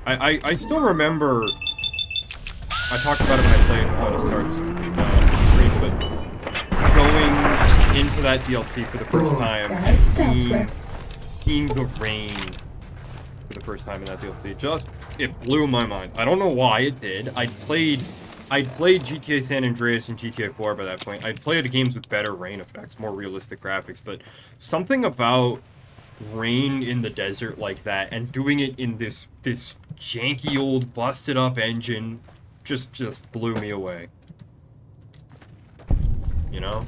I still remember, I talked about it when I played Honest Hearts stream, but going into that DLC for the first time and seeing the rain for the first time in that DLC, it blew my mind. I don't know why it did. I'd played GTA San Andreas and GTA 4 by that point. I'd played games with better rain effects, more realistic graphics, but something about rain in the desert like that and doing it in this janky old busted up engine just blew me away. You know?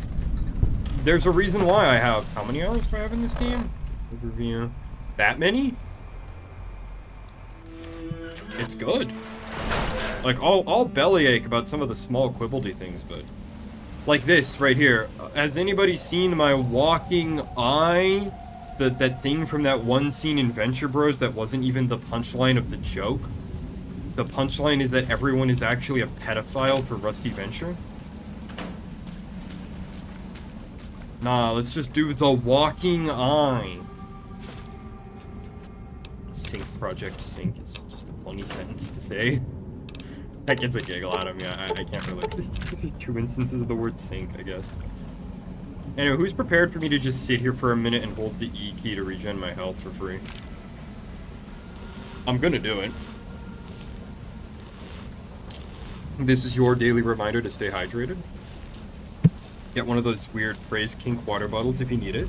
There's a reason why I have... How many hours do I have in this game? Overview. That many? it's good. Like, I'll bellyache about some of the small quibbledy things, but... Like this, right here. Has anybody seen my walking eye? That thing from that one scene in Venture Bros that wasn't even the punchline of the joke? The punchline is that everyone is actually a pedophile for Rusty Venture? Nah, let's just do the walking eye. Sync Project Sync is just a funny sentence to say. That gets a giggle out of me. I can't really... There's 2 instances of the word sync, I guess. Anyway, who's prepared for me to just sit here for a minute and hold the E key to regen my health for free? I'm gonna do it. This is your daily reminder to stay hydrated. Get one of those weird Phrase Kink water bottles if you need it.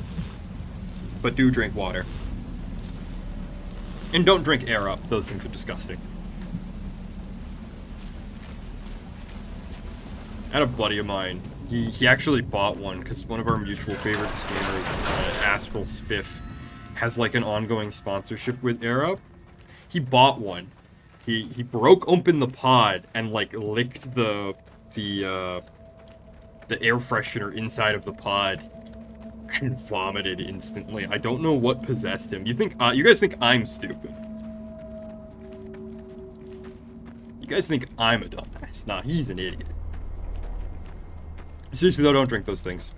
But do drink water. And don't drink air up. Those things are disgusting. I had a buddy of mine. He actually bought one because one of our mutual favorite streamers, Astral Spiff, has like an ongoing sponsorship with Air Up. He bought one. He broke open the pod and like licked the air freshener inside of the pod and vomited instantly. I don't know what possessed him. You guys think I'm stupid? You guys think I'm a dumbass? Nah, he's an idiot. Seriously though, don't drink those things.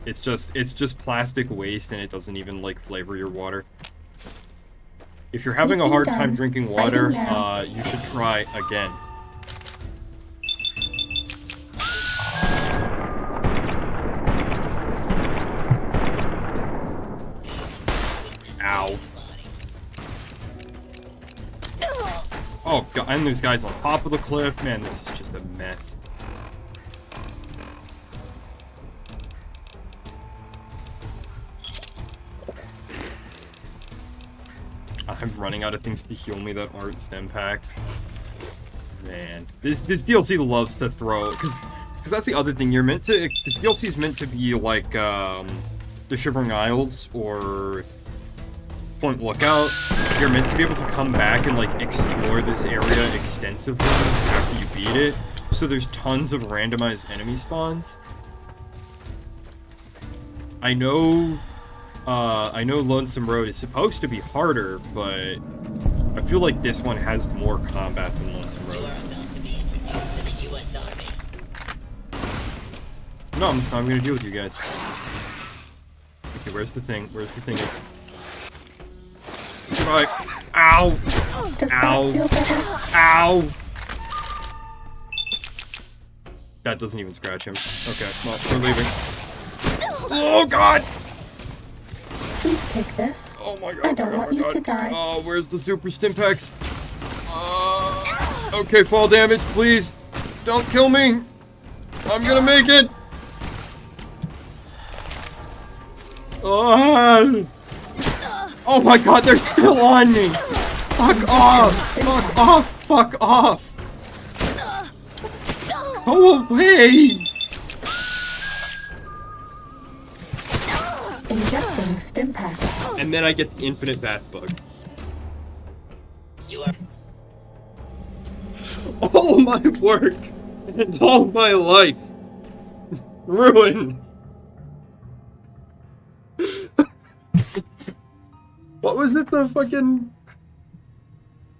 It's just plastic waste and it doesn't even like flavor your water. If you're having a hard time drinking water, you should try again. Ow. Oh god, and there's guys on top of the cliff. Man, this is just a mess. I'm running out of things to heal me that aren't stem packs. Man, this DLC loves to throw, because that's the other thing. You're meant to. This DLC is meant to be like the Shivering Isles or Point Lookout. You're meant to be able to come back and like explore this area extensively after you beat it. So there's tons of randomized enemy spawns. I know Lonesome Road is supposed to be harder, but I feel like this one has more combat than Lonesome Road. No, I'm just not gonna deal with you guys. Okay, where's the thing? Where's the thing? Right. Ow! Ow! Ow! That doesn't even scratch him. Okay, well, we're leaving. Oh god! Please take this. Oh my god. I don't want you to die. Oh, where's the super stimpaks? Okay, fall damage, please. Don't kill me. I'm gonna make it. Oh my god, they're still on me. Fuck off. Fuck off. Fuck off. Go away. Injecting stim pack. And then I get the infinite bats bug. All my work and all my life ruined. What was it? The fucking...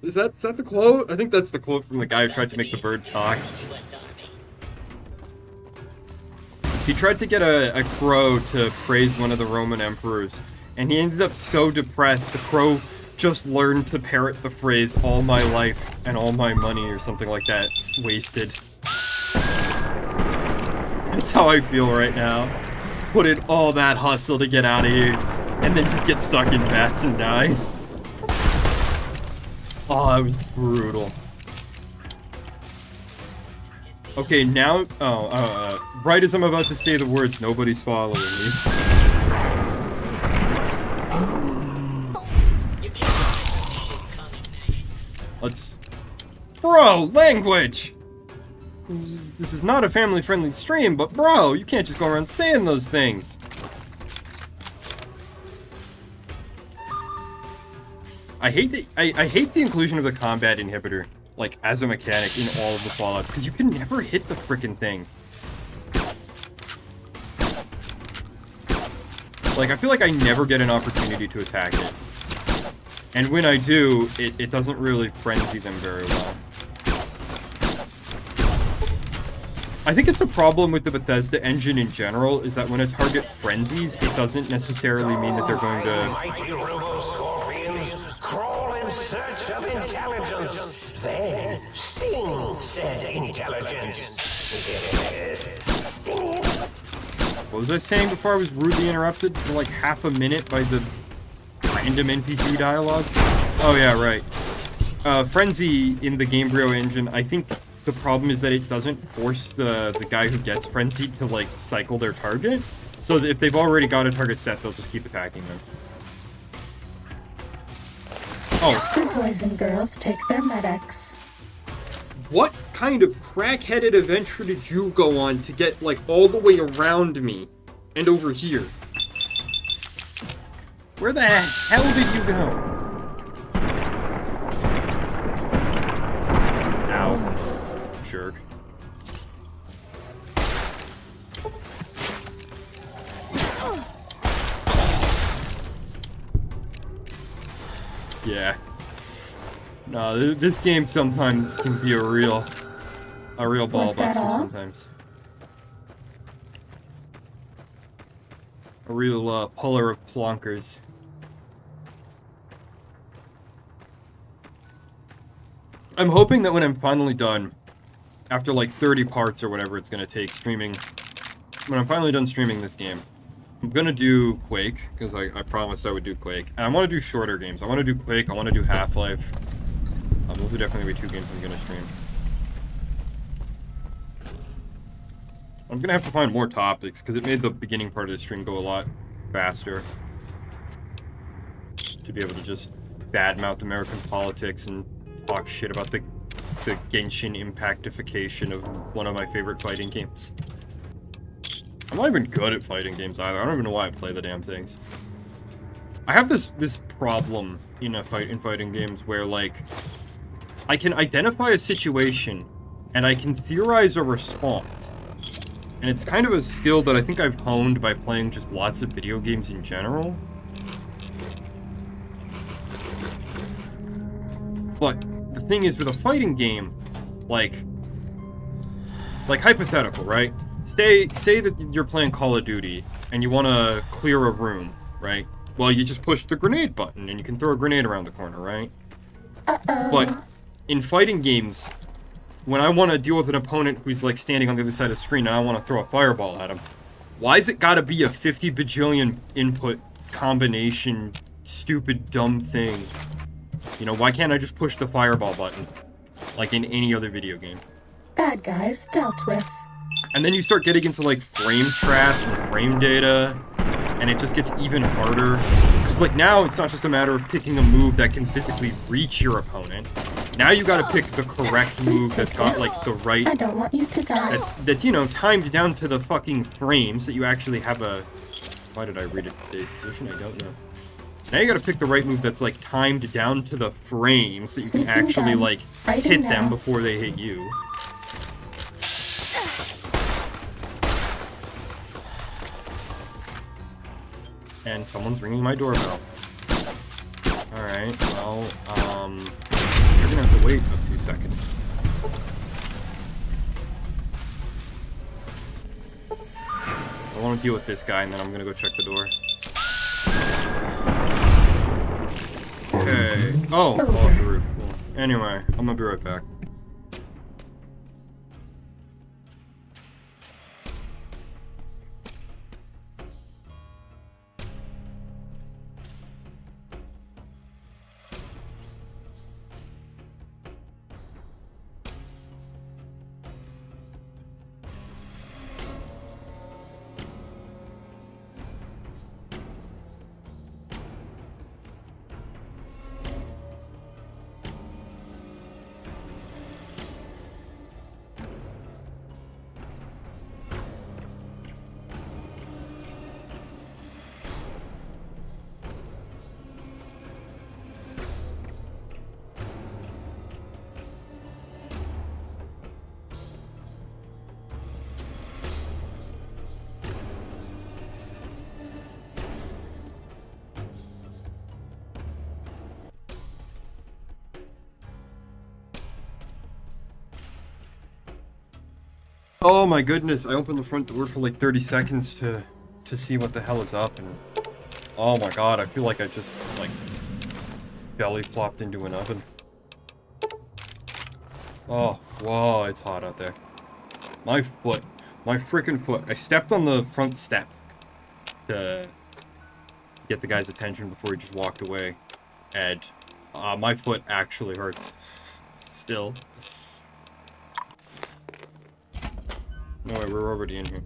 Is that the quote? I think that's the quote from the guy who tried to make the bird talk. He tried to get a crow to praise one of the Roman emperors, and he ended up so depressed, the crow just learned to parrot the phrase, "all my life and all my money," or something like that, wasted. That's how I feel right now. Put in all that hustle to get out of here, and then just get stuck in vats and die. Oh, it was brutal. Okay, now, right as I'm about to say the words, nobody's following me. Let's... Bro, language! This is not a family-friendly stream, but bro, you can't just go around saying those things. I hate the inclusion of the combat inhibitor, like, as a mechanic in all of the Fallouts, because you can never hit the frickin' thing. Like, I feel like I never get an opportunity to attack it. And when I do, it doesn't really frenzy them very well. I think it's a problem with the Bethesda engine in general, is that when a target frenzies, it doesn't necessarily mean that they're going to... Mighty robo-scorpions crawl in search of intelligence. Then sting said intelligence. Yes, sting it. What was I saying before I was rudely interrupted for like half a minute by the random NPC dialogue? Oh yeah, right. Frenzy in the Gamebryo engine, I think the problem is that it doesn't force the guy who gets frenzied to like cycle their target. So that if they've already got a target set, they'll just keep attacking them. Oh. Good boys and girls take their medics. What kind of crack-headed adventure did you go on to get, like, all the way around me and over here? Where the hell did you go? Ow. Jerk. Yeah. No, this game sometimes can be a real ball buster sometimes. A real puller of plonkers. I'm hoping that when I'm finally done, after like 30 parts or whatever it's gonna take streaming, when I'm finally done streaming this game, I'm gonna do Quake, because I promised I would do Quake. And I want to do shorter games. I want to do Quake, I want to do Half-Life. Those are definitely be 2 games I'm gonna stream. I'm gonna have to find more topics, because it made the beginning part of the stream go a lot faster. To be able to just badmouth American politics and talk shit about the Genshin impactification of one of my favorite fighting games. I'm not even good at fighting games either. I don't even know why I play the damn things. I have this problem in fighting games where, like, I can identify a situation and I can theorize a response. And it's kind of a skill that I think I've honed by playing just lots of video games in general. But the thing is, with a fighting game, like hypothetical, right? Say that you're playing Call of Duty and you want to clear a room, right? Well, you just push the grenade button and you can throw a grenade around the corner, right? But in fighting games, when I want to deal with an opponent who's like standing on the other side of the screen and I want to throw a fireball at him, why's it gotta be a 50 bajillion input combination, stupid, dumb thing? You know, why can't I just push the fireball button? Like in any other video game. Bad guys dealt with. And then you start getting into like frame traps and frame data, and it just gets even harder. Because like now it's not just a matter of picking a move that can physically reach your opponent. Now you gotta pick the correct move that's got like the right... I don't want you to die. That's you know, timed down to the fucking frame so that you actually have a... Why did I read it today's position? I don't know. Now you gotta pick the right move that's like timed down to the frame so you can actually like hit them before they hit you. And someone's ringing my doorbell. Alright, well, you're gonna have to wait a few seconds. I want to deal with this guy, and then I'm gonna go check the door. Okay. Oh, off the roof. Cool. Anyway, I'm gonna be right back. Oh my goodness, I opened the front door for like 30 seconds to see what the hell is up, and oh my god, I feel like I just like belly flopped into an oven. Oh, whoa, it's hot out there. My foot, my freaking foot. I stepped on the front step to get the guy's attention before he just walked away, and my foot actually hurts still. No way, we're already in here.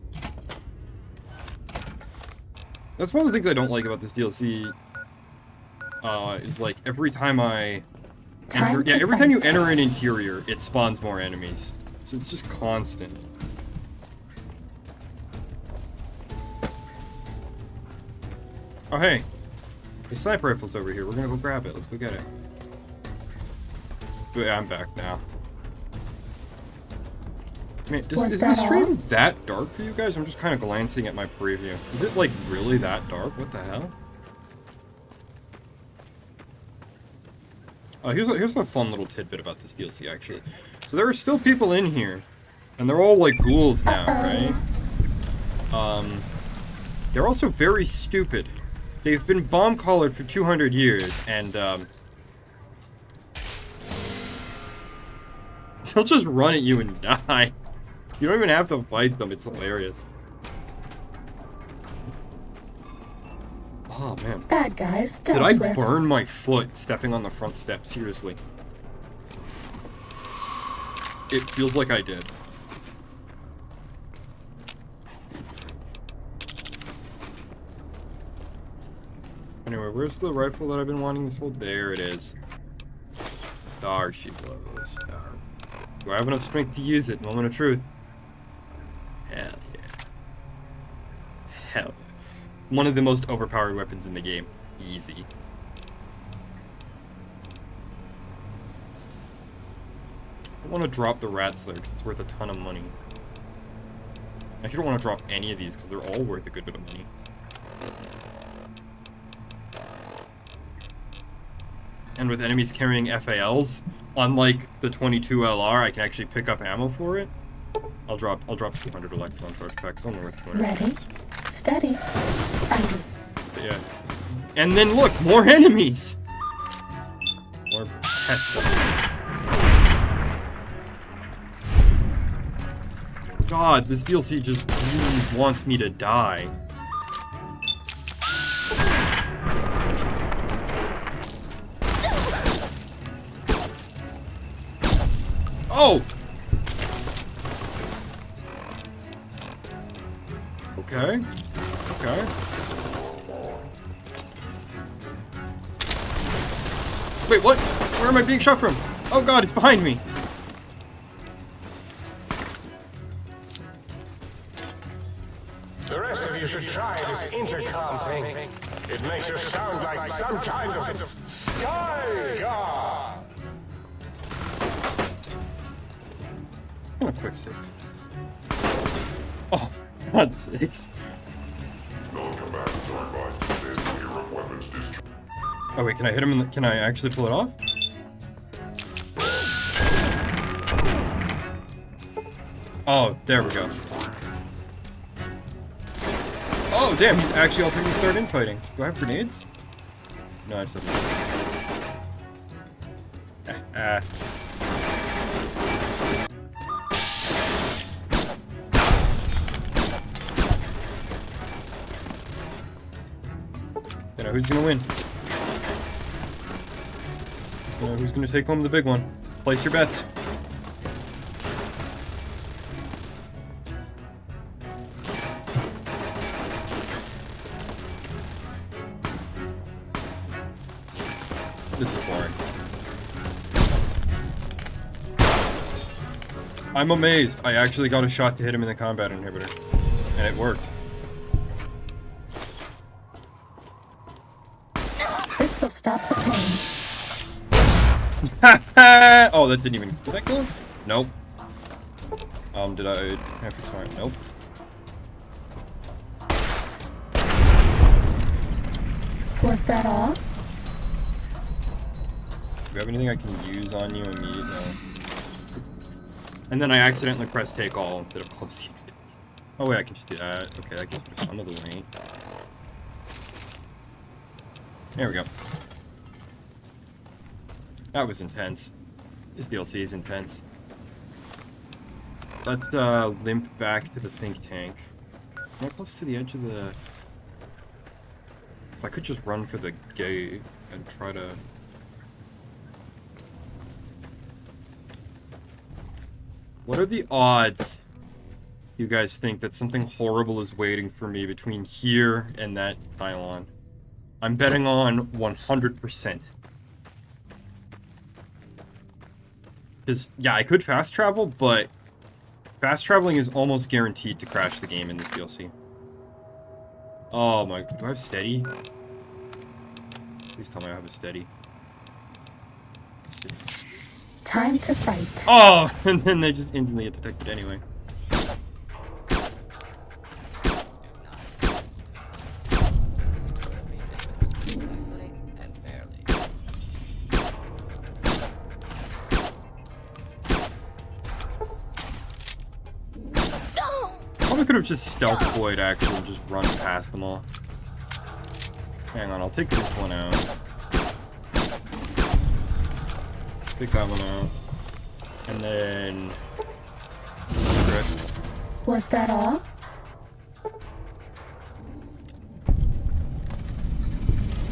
That's one of the things I don't like about this DLC. Is like every time every time you enter an interior, it spawns more enemies. So it's just constant. Oh hey, the sniper rifle's over here. We're gonna go grab it. Let's go get it. Yeah, I'm back now. Man, is the stream that dark for you guys? I'm just kind of glancing at my preview. Is it, like, really that dark? What the hell? Here's a fun little tidbit about this DLC, actually. So there are still people in here, and they're all, like, ghouls now, right? They're also very stupid. They've been bomb-collared for 200 years, and, they'll just run at you and die. You don't even have to fight them, it's hilarious. Oh man. Bad guys, did I burn my foot stepping on the front step? Seriously. It feels like I did. Anyway, where's the rifle that I've been wanting this whole... There it is. There she blows. Do I have enough strength to use it? Moment of truth. Hell yeah. Hell yeah. One of the most overpowered weapons in the game. Easy. I want to drop the Rat Slayer because it's worth a ton of money. I actually don't want to drop any of these because they're all worth a good bit of money. And with enemies carrying FALs, unlike the 22 LR, I can actually pick up ammo for it. I'll drop 200 electron charge packs. Only worth 200. Ready, steady, fighting. Yeah. And then look, more enemies. More test subjects. God, this DLC just really wants me to die. Oh! Okay. Okay. Wait, what? Where am I being shot from? Oh god, it's behind me! The rest of you should try this intercom thing. It makes you sound like some kind of sky god. Oh, quick save. Oh, God sakes. Oh wait, can I hit him in the, can I actually pull it off? Oh, there we go. Oh, damn, he's actually helping me start infighting. Do I have grenades? No, I just have You know, who's gonna win? You know, who's gonna take home the big one? Place your bets. This is boring. I'm amazed. I actually got a shot to hit him in the combat inhibitor. And it worked. This will stop the pain. Oh, that didn't even... Did that kill him? Nope. Did I have to try? Nope. Was that all? Do you have anything I can use on you immediately? No. And then I accidentally pressed take all instead of close the doors. Oh wait, I can just do that. Okay, that gets rid of some of the weight. There we go. That was intense. This DLC is intense. Let's limp back to the think tank. Am I close to the edge of the... So I could just run for the gate and try to... What are the odds you guys think that something horrible is waiting for me between here and that pylon? I'm betting on 100%. Because, yeah, I could fast travel, but fast traveling is almost guaranteed to crash the game in this DLC. Oh my, do I have steady? Please tell me I have a steady. Time to fight. Oh, and then they just instantly get detected anyway. Probably could have just stealth boyed actually and just run past them all. Hang on, I'll take this one out. Take that one out. And then... Was that all?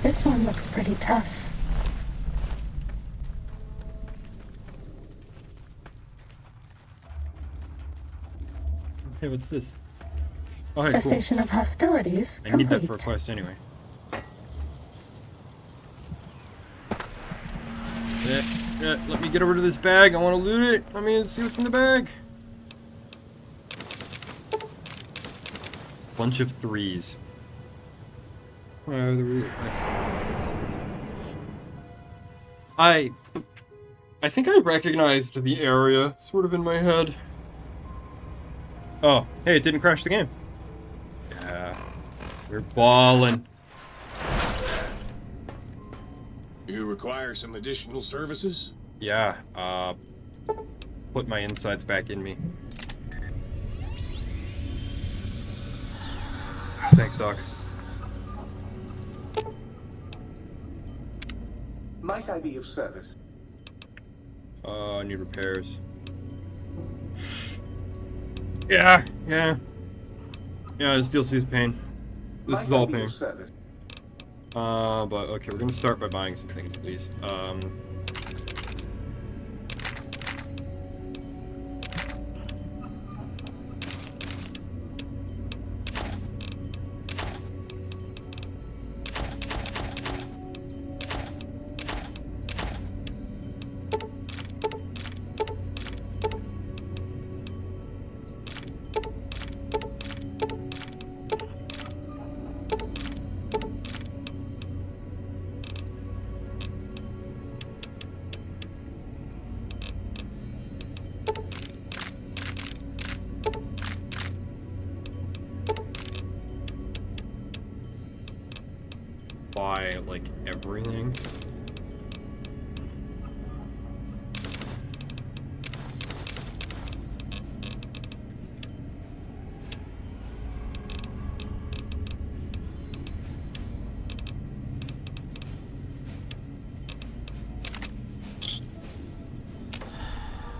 This one looks pretty tough. Hey, what's this? Oh, hey, Cessation of hostilities I need that complete. for a quest anyway. Yeah, let me get over to this bag. I want to loot it. Let me see what's in the bag. Bunch of threes. Where are the I think I recognized the area sort of in my head. Oh, hey, it didn't crash the game. Yeah, we're balling. You require some additional services? Yeah, put my insides back in me. Thanks, Doc. Might I be of service? I need repairs. Yeah. This DLC is pain. This is all pain. But okay, we're gonna start by buying some things at least. Buy like everything.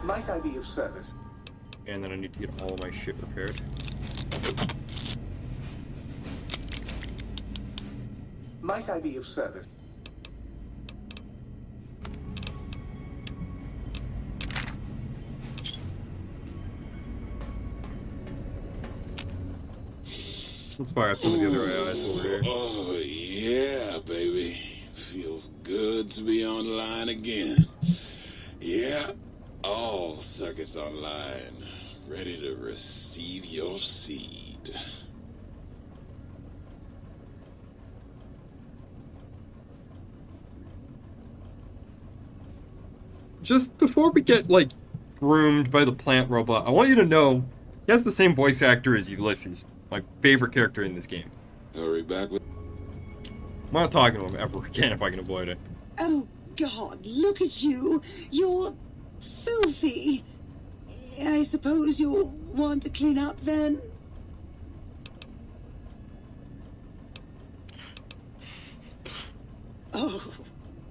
Might I be of service? And then I need to get all of my shit repaired. Might I be of service? Let's fire up some of the other AIs over here. Oh, yeah, baby. Feels good to be online again. Yeah, all circuits online. Ready to receive your seed. Just before we get, like, groomed by the plant robot, I want you to know he has the same voice actor as Ulysses, my favorite character in this game. Hurry back with... I'm not talking to him ever again if I can avoid it. Oh, God, look at you. You're filthy. I suppose you'll want to clean up then? Oh,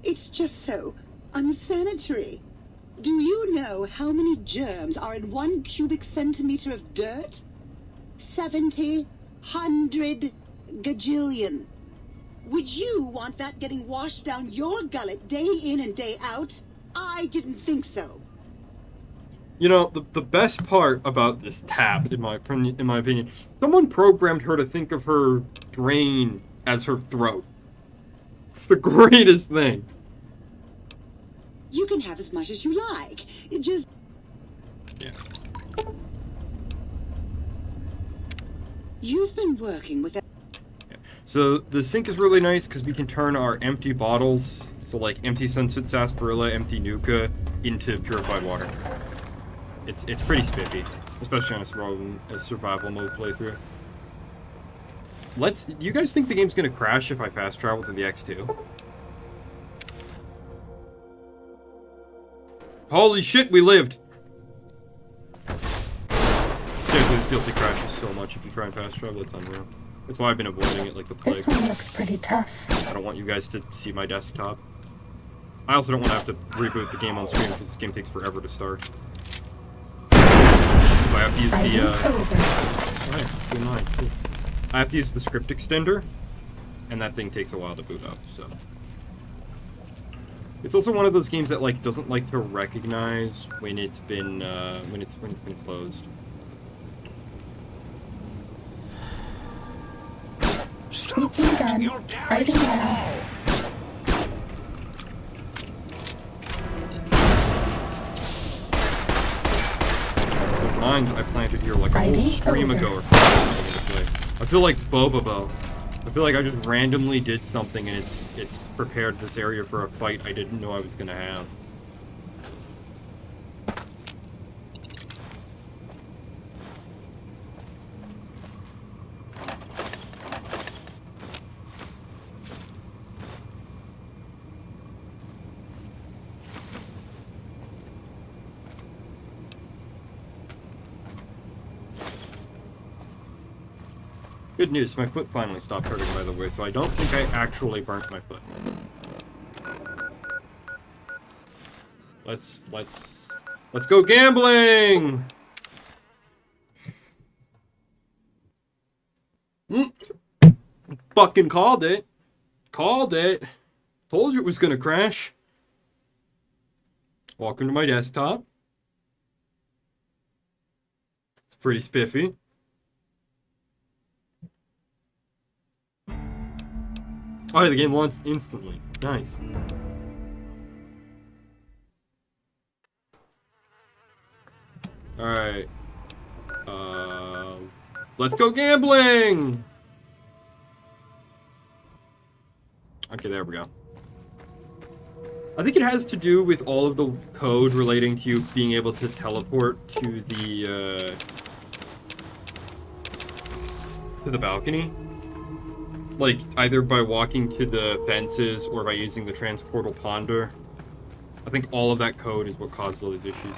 it's just so unsanitary. Do you know how many germs are in 1 cubic centimeter of dirt? 70, 100, gajillion. Would you want that getting washed down your gullet day in and day out? I didn't think so. You know, the best part about this tap, in my opinion, someone programmed her to think of her drain as her throat. It's the greatest thing. You can have as much as you like. It just... Yeah. You've been working with... So the sink is really nice because we can turn our empty bottles, so like empty Sunset Sarsaparilla, empty Nuka, into purified water. It's pretty spiffy, especially on a survival mode playthrough. Do you guys think the game's gonna crash if I fast travel to the X2? Holy shit, we lived! Seriously, this DLC crashes so much if you try and fast travel, it's unreal. That's why I've been avoiding it like the plague. This one looks pretty tough. I don't want you guys to see my desktop. I also don't want to have to reboot the game on screen because this game takes forever to start. So I have to use the, oh, hey, good line. Cool. I have to use the script extender, and that thing takes a while to boot up, so. It's also one of those games that, like, doesn't like to recognize when it's been, when it's been closed. Sneaking done. Hiding now. Those mines I planted here like a whole stream ago. I feel like Bobobo. I feel like I just randomly did something and it's prepared this area for a fight I didn't know I was gonna have. Good news, my foot finally stopped hurting, by the way, so I don't think I actually burnt my foot. Let's go gambling! Fucking called it. Called it. Told you it was gonna crash. Welcome to my desktop. It's pretty spiffy. Oh, yeah, the game launched instantly. Nice. Alright. Let's go gambling! Okay, there we go. I think it has to do with all of the code relating to you being able to teleport to the balcony. Like, either by walking to the fences or by using the transportal ponder. I think all of that code is what caused all these issues.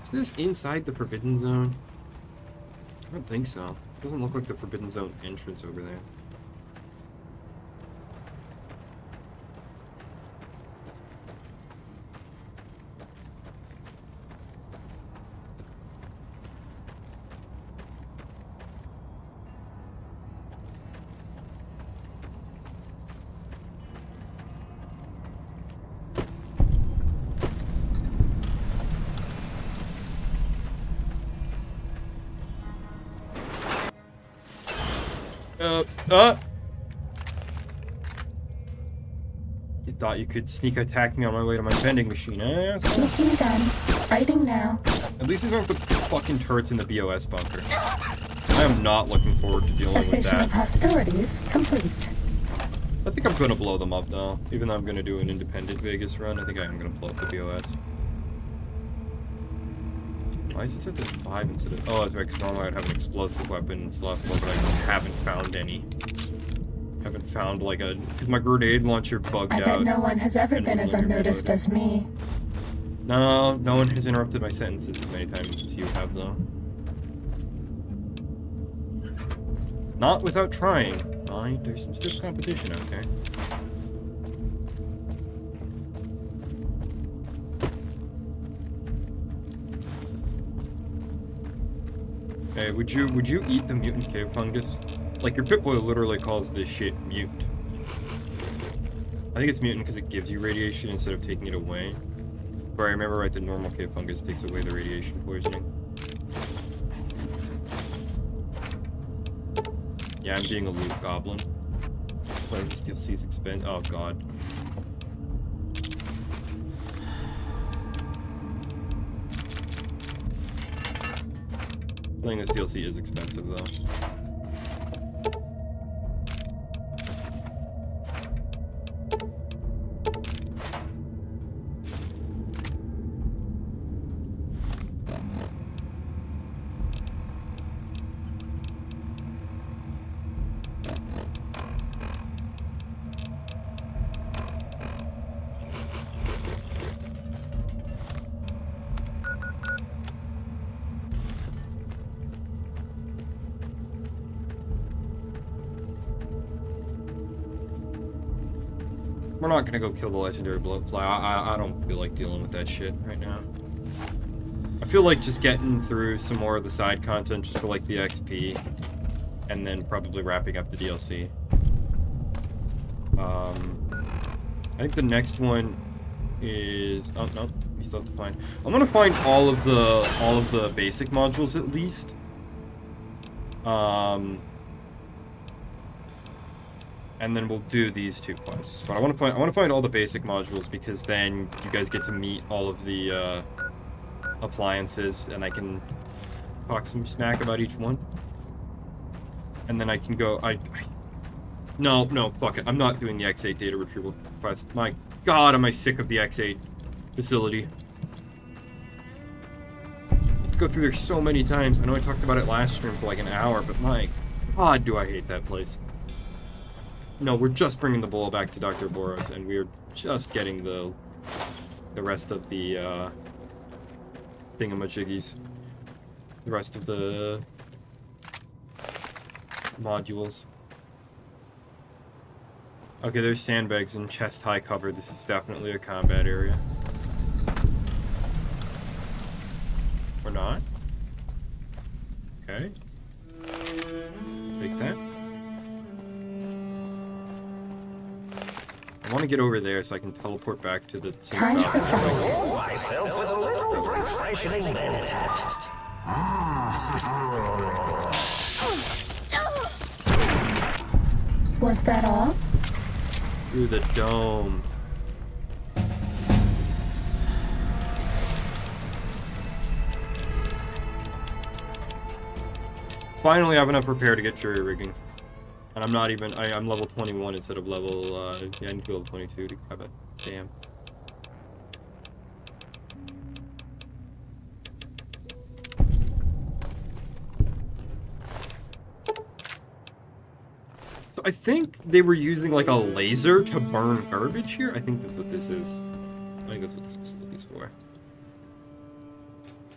Is this inside the Forbidden Zone? I don't think so. It doesn't look like the Forbidden Zone entrance over there. You thought you could sneak attack me on my way to my vending machine, eh? Sneaking done. Fighting now. At least these aren't the fucking turrets in the BOS bunker. I am not looking forward to dealing with Cessation that. of hostilities complete. I think I'm gonna blow them up though. Even though I'm gonna do an independent Vegas run, I think I am gonna blow up the BOS. Why is it set to 5 instead of... Oh, that's right, because normally I'd have an explosive weapon in slot 4, but I haven't found any. Haven't found, like, a... Because my grenade launcher bugged out. I bet no one has ever been as unnoticed as me. No, no one has interrupted my sentences as many times as you have, though. Not without trying. There's some stiff competition out there. Hey, would you eat the mutant cave fungus? Like, your Pip-Boy literally calls this shit mutant. I think it's mutant because it gives you radiation instead of taking it away. But I remember right, the normal cave fungus takes away the radiation poisoning. Yeah, I'm being a loot goblin. Playing this DLC is expensive. Oh god. Playing this DLC is expensive though. We're not gonna go kill the legendary bloodfly. I don't feel like dealing with that shit right now. I feel like just getting through some more of the side content just for like the XP, and then probably wrapping up the DLC. I think the next one is oh no, we still have to find. I'm gonna find all of the basic modules at least. And then we'll do these two quests. But I want to find all the basic modules because then you guys get to meet all of the appliances, and I can talk some smack about each one. And then I can go. No, fuck it. I'm not doing the X8 data retrieval quest. My God, am I sick of the X8 facility. Let's go through there so many times. I know I talked about it last stream for like an hour, but my God, do I hate that place. No, we're just bringing the bowl back to Dr. Boros, and we're just getting the rest of the thingamajiggies. The rest of the modules. Okay, there's sandbags and chest high cover. This is definitely a combat area. Or not? Okay. Take that. I want to get over there so I can teleport back to the... Time to fight. Warm myself with a little refreshing mentat. Was that all? Through the dome. Finally, I have enough repair to get jury rigging. And I'm not even, I'm level 21 instead of level, yeah, I need to be level 22 to grab it. Damn. So I think they were using like a laser to burn garbage here. I think that's what this is. I think that's what this facility is for.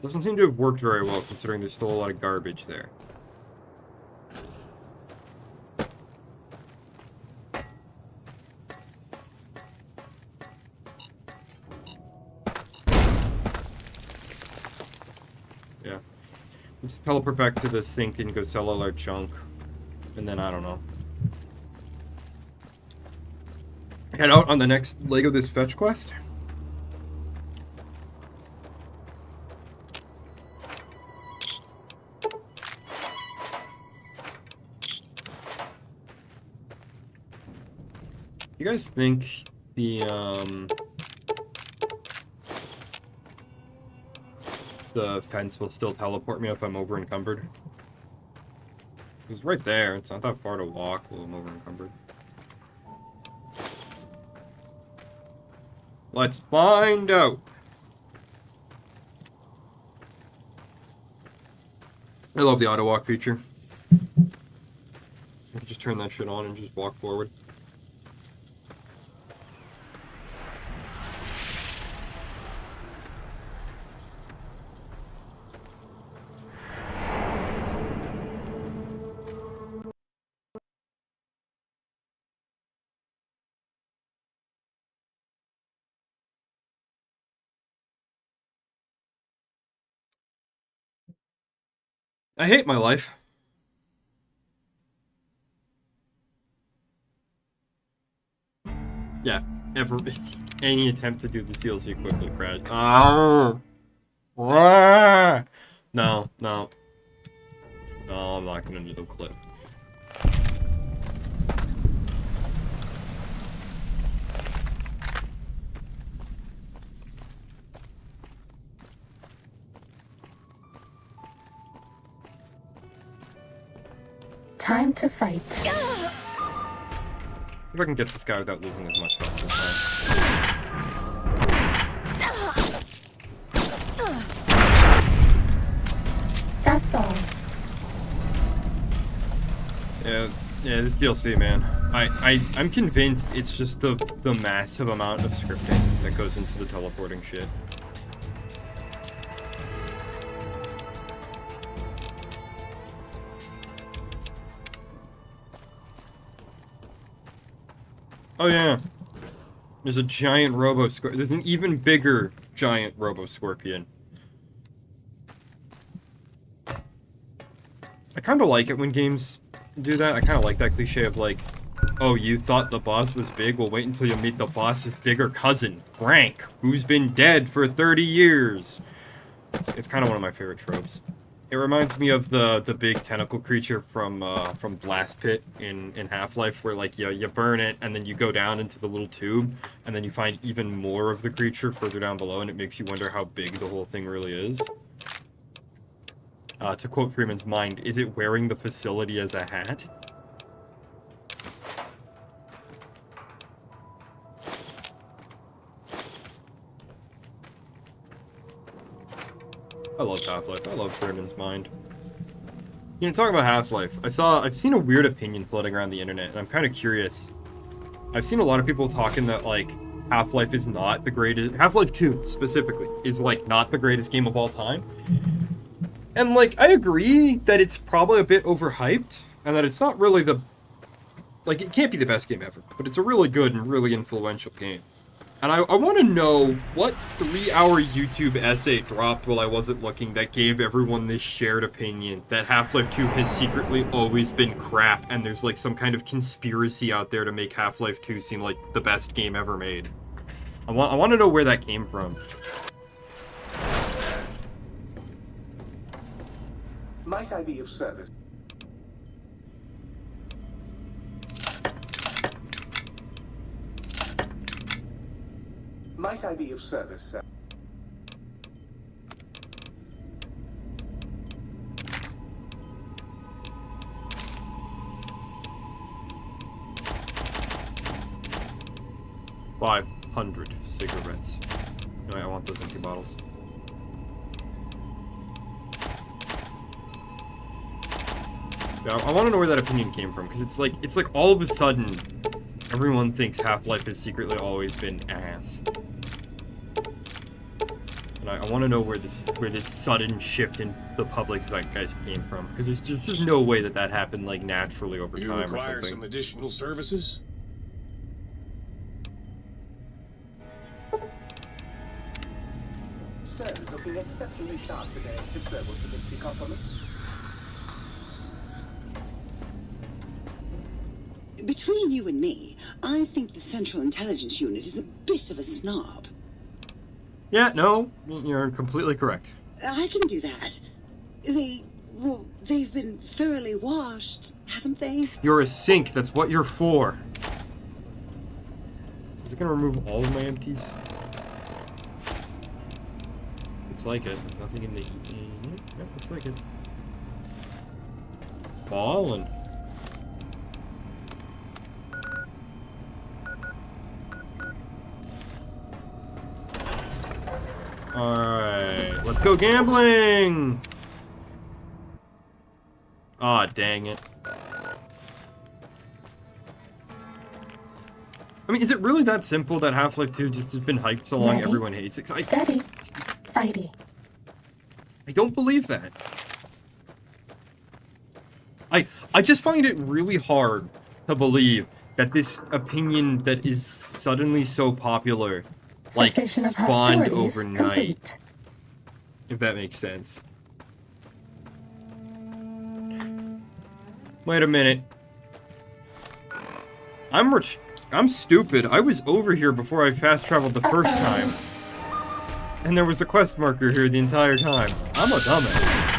Doesn't seem to have worked very well considering there's still a lot of garbage there. Let's teleport back to the sink and go sell all our junk. And then, I don't know. Head out on the next leg of this fetch quest. You guys think the fence will still teleport me if I'm over encumbered? It's right there. It's not that far to walk while I'm over encumbered. Let's find out. I love the auto walk feature. I can just turn that shit on and just walk forward. I hate my life. Yeah, any attempt to do this DLC quickly crash. No, no. No, I'm not gonna do the clip. Time to fight. See if I can get this guy without losing as much health this time. That's all. Yeah, this DLC, man. I'm convinced it's just the massive amount of scripting that goes into the teleporting shit. Oh yeah. There's a giant robo-scorpion. There's an even bigger giant robo-scorpion. I kind of like it when games do that. I kind of like that cliche of like, oh, you thought the boss was big? Well, wait until you meet the boss's bigger cousin, Frank, who's been dead for 30 years. It's kind of one of my favorite tropes. It reminds me of the big tentacle creature from Blast Pit in Half-Life, where like you burn it and then you go down into the little tube and then you find even more of the creature further down below, and it makes you wonder how big the whole thing really is. To quote Freeman's mind, is it wearing the facility as a hat? I love Half-Life. I love Freeman's mind. You know, talking about Half-Life, I've seen a weird opinion floating around the internet, and I'm kind of curious. I've seen a lot of people talking that, like, Half-Life is not the greatest... Half-Life 2, specifically, is, like, not the greatest game of all time. And, like, I agree that it's probably a bit overhyped, and that it's not really the... Like, it can't be the best game ever, but it's a really good and really influential game. And I want to know what 3-hour YouTube essay dropped while I wasn't looking that gave everyone this shared opinion that Half-Life 2 has secretly always been crap, and there's like some kind of conspiracy out there to make Half-Life 2 seem like the best game ever made. I want to know where that came from. Might I be of service? Might I be of service, sir? $500 cigarettes. No, I want those empty bottles. Yeah, I want to know where that opinion came from, because it's like all of a sudden everyone thinks Half-Life has secretly always been ass. And I want to know where this sudden shift in the public zeitgeist came from, because there's just no way that happened like naturally over time or something. You require some additional services? Sir is looking exceptionally sharp today, if sir will submit the compliment. Between you and me, I think the Central Intelligence Unit is a bit of a snob. Yeah, no, you're completely correct. I can do that. They've been thoroughly washed, haven't they? You're a sink, that's what you're for. Is it gonna remove all of my empties? Looks like it. There's nothing in the... Yeah, looks like it. Ballin'. Alright, let's go gambling! Aw, dang it. I mean, is it really that simple that Half-Life 2 just has been hyped so long Ready, everyone hates it? steady, fighty. I don't believe that. I just find it really hard to believe that this opinion that is suddenly so popular, like, Cessation of spawned hostilities overnight. complete. If that makes sense. Wait a minute. I'm stupid. I was over here before I fast traveled the first time. And there was a quest marker here the entire time. I'm a dumbass.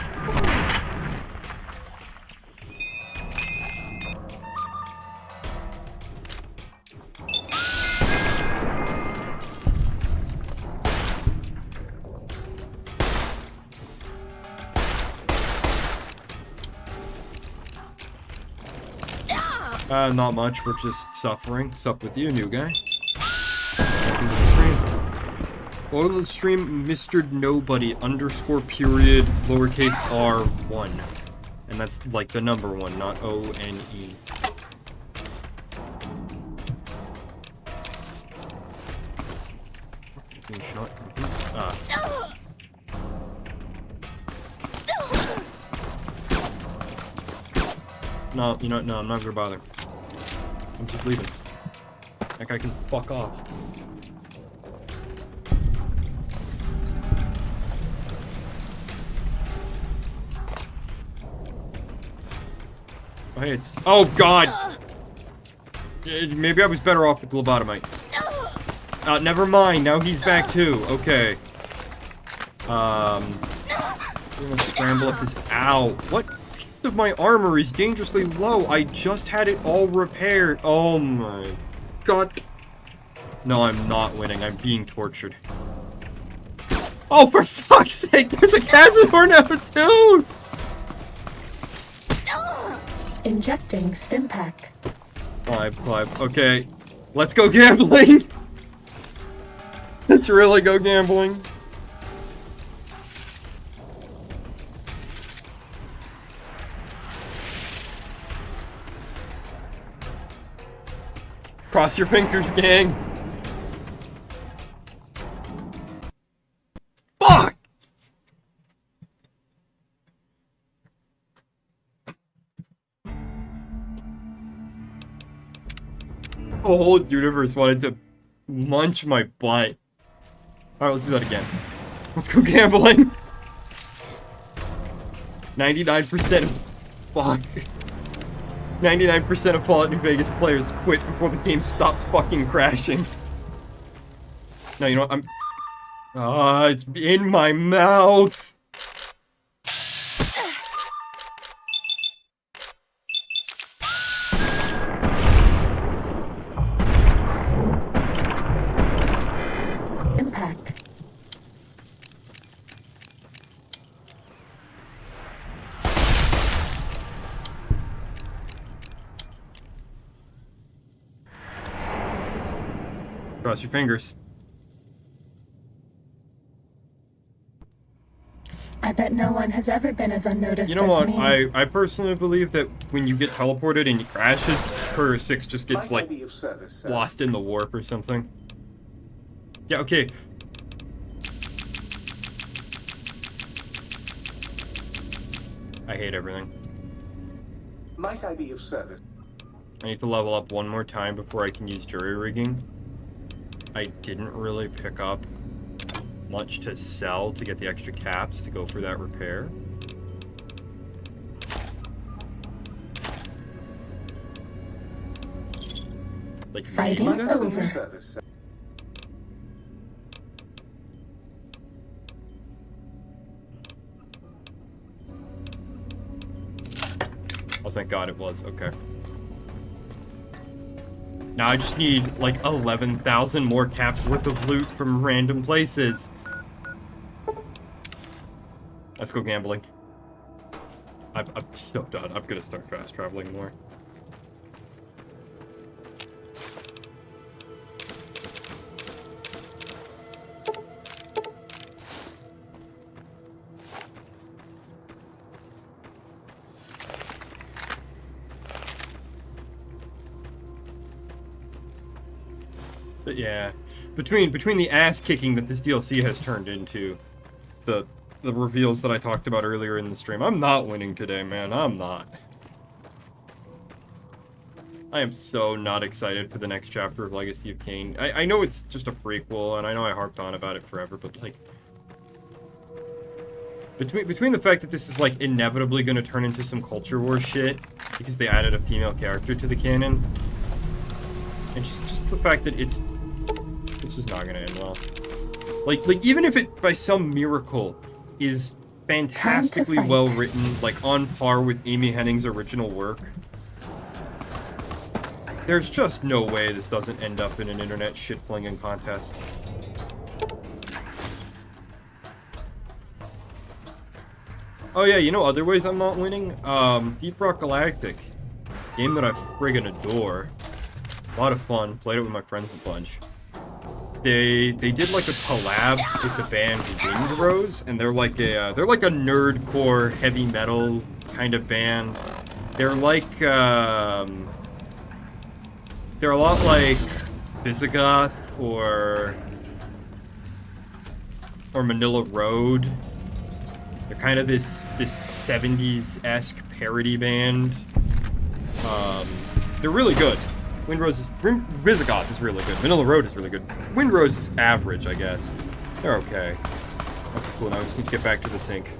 Not much. We're just suffering. Sup with you, new guy? Welcome to the stream. Welcome to the stream, Mr. Nobody _ period lowercase r1. And that's like the number 1, not O-N-E. Being shot. Ah. No, you know what? No, I'm not gonna bother. I'm just leaving. That guy can fuck off. Oh, hey, it's... Oh, God! Maybe I was better off with lobotomite. Never mind. Now he's back, too. Okay. We're gonna scramble up this... Ow. What? Of my armor is dangerously low. I just had it all repaired. Oh my god. No, I'm not winning. I'm being tortured. Oh, for fuck's sake! There's a Cazador now too! Injecting stim pack. Climb. Okay. Let's go gambling! Let's really go gambling. Cross your fingers, gang. Fuck! The whole universe wanted to munch my butt. Alright, let's do that again. Let's go gambling. 99%. Fuck. 99% of Fallout New Vegas players quit before the game stops fucking crashing. No, you know what? it's in my mouth. Impact. Cross your fingers. I bet no one has ever been as unnoticed You know what? as me. I personally believe that when you get teleported and it crashes, Courier 6 just gets, like, lost in the warp or something. Yeah, okay. I hate everything. Might I be of service? I need to level up one more time before I can use jury rigging. I didn't really pick up much to sell to get the extra caps to go for that repair. Like, Fighting maybe that's over. Service. Oh, thank God it was. Okay. Now I just need, like, 11,000 more caps worth of loot from random places. Let's go gambling. I'm so done. I'm gonna start fast traveling more. But yeah, between the ass kicking that this DLC has turned into, the reveals that I talked about earlier in the stream, I'm not winning today, man. I'm not. I am so not excited for the next chapter of Legacy of Kain. I know it's just a prequel, and I know I harped on about it forever, but like, between the fact that this is like inevitably going to turn into some culture war shit, because they added a female character to the canon. And just the fact that it's just not gonna end well. Like even if it by some miracle is fantastically well written, like on par with Amy Hennig's original work, there's just no way this doesn't end up in an internet shit-flinging contest. Oh yeah, you know other ways I'm not winning? Deep Rock Galactic. Game that I friggin' adore. A lot of fun. Played it with my friends a bunch. They did like a collab with the band Windrose, and they're like a nerdcore heavy metal kind of band. They're like they're a lot like Visigoth or Manila Road. They're kind of this 70s-esque parody band. They're really good. Visigoth is really good. Manila Road is really good. Windrose is average, I guess. They're okay. Okay, cool. Now we just need to get back to the sync.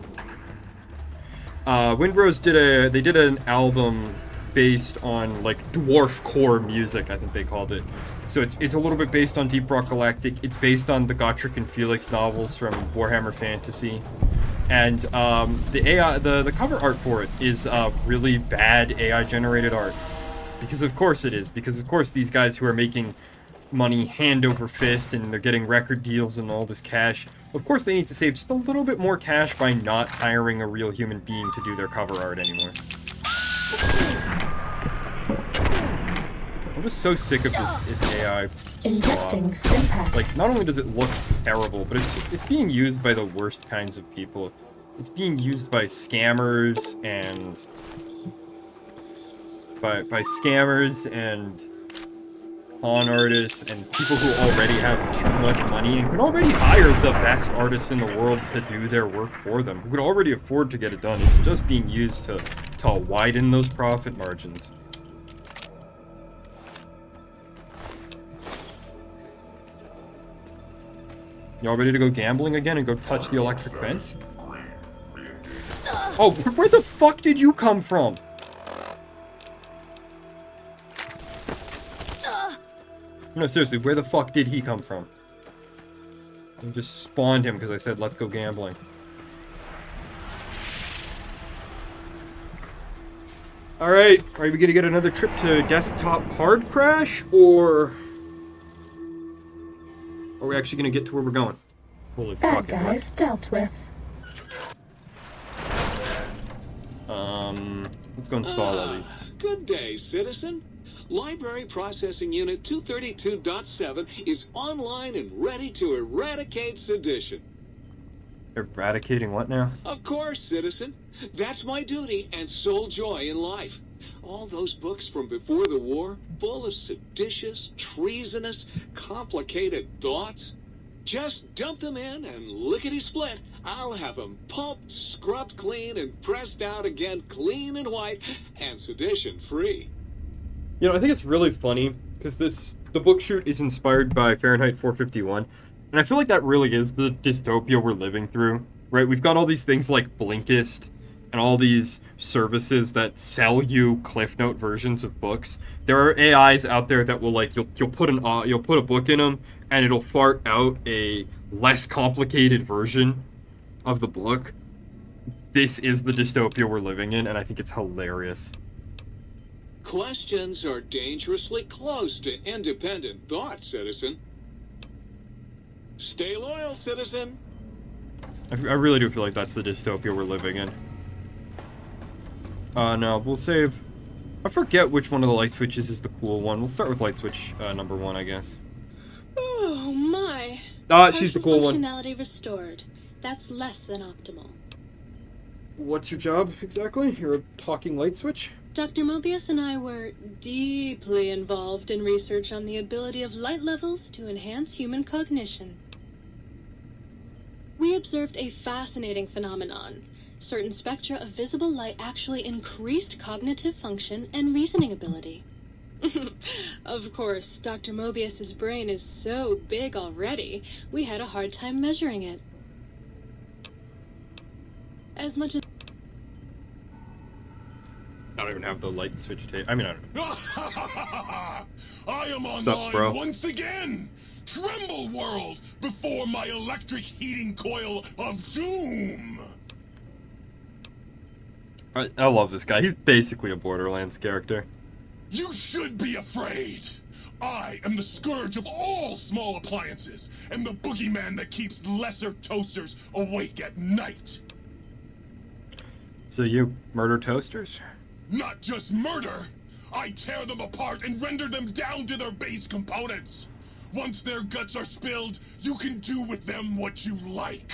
Windrose did an album based on like dwarfcore music, I think they called it. So it's a little bit based on Deep Rock Galactic. It's based on the Gotrek and Felix novels from Warhammer Fantasy. And the cover art for it is really bad AI generated art. Because of course it is. Because of course these guys who are making money hand over fist and they're getting record deals and all this cash, of course they need to save just a little bit more cash by not hiring a real human being to do their cover art anymore. I'm just so sick of this AI stuff. Like, not only does it look terrible, but it's being used by the worst kinds of people. It's being used by scammers and by scammers and con artists and people who already have too much money and can already hire the best artists in the world to do their work for them, who could already afford to get it done. It's just being used to widen those profit margins. Y'all ready to go gambling again and go touch the electric fence? Oh, where the fuck did you come from? No, seriously, where the fuck did he come from? I just spawned him because I said, let's go gambling. Alright, are we gonna get another trip to desktop hard crash, or are we actually gonna get to where we're going? Holy fuck. Bad guys dealt with. Let's go install all these. Good day, citizen. Library Processing Unit 232.7 is online and ready to eradicate sedition. Eradicating what now? Of course, citizen. That's my duty and sole joy in life. All those books from before the war, full of seditious, treasonous, complicated thoughts. Just dump them in and lickety-split. I'll have them pulped, scrubbed clean, and pressed out again clean and white and sedition-free. You know, I think it's really funny, because the book shoot is inspired by Fahrenheit 451, and I feel like that really is the dystopia we're living through, right? We've got all these things like Blinkist, and all these services that sell you Cliff Note versions of books. There are AIs out there that will, like, you'll put a book in them, and it'll fart out a less complicated version of the book. This is the dystopia we're living in, and I think it's hilarious. Questions are dangerously close to independent thought, citizen. Stay loyal, citizen. I really do feel like that's the dystopia we're living in. No, we'll save... I forget which one of the light switches is the cool one. We'll start with light switch number 1, I guess. Oh my. She's the cool one. Functionality restored. That's less than optimal. What's your job, exactly? You're a talking light switch? Dr. Mobius and I were deeply involved in research on the ability of light levels to enhance human cognition. We observed a fascinating phenomenon. Certain spectra of visible light actually increased cognitive function and reasoning ability. Of course, Dr. Mobius's brain is so big already, we had a hard time measuring it. As much as... don't even have the light switch tape. I mean, I don't know. I am What's up, online bro? once again! Tremble, world, before my electric heating coil of doom! I love this guy. He's basically a Borderlands character. You should be afraid! I am the scourge of all small appliances, and the boogeyman that keeps lesser toasters awake at night! So you murder toasters? Not just murder! I tear them apart and render them down to their base components! Once their guts are spilled, you can do with them what you like!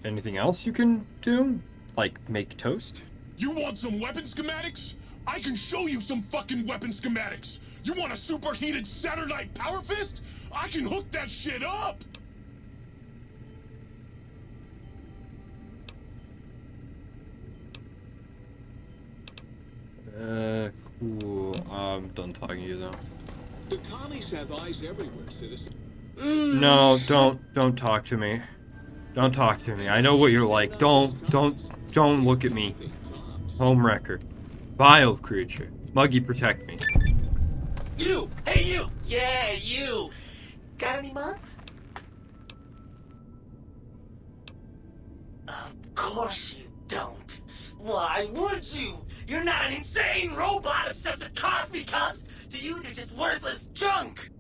Anything else you can do? Like, make toast? You want some weapon schematics? I can show you some fucking weapon schematics! You want a superheated Saturnite power fist? I can hook that shit up! Cool. I'm done talking to you though. The commies have eyes everywhere, citizen. No, don't talk to me. Don't talk to me. I know what you're like. Don't look at me. Homewrecker. Vile creature. Muggy, protect me. You! Hey, you! Yeah, you! Got any mugs? Of course you don't. Why would you? You're not an insane robot obsessed with coffee cups! To you, they're just worthless junk!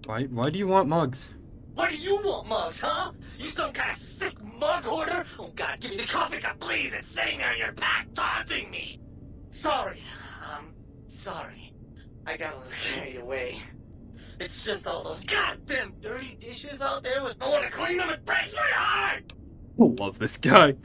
Why do you want mugs? Why do you want mugs, huh? You some kind of sick mug hoarder? Oh god, give me the coffee cup, please! It's sitting there in your back, taunting me! Sorry. Sorry. I got a little carried away. It's just all those goddamn dirty dishes out there with no one to clean them. It breaks my heart! I love this guy.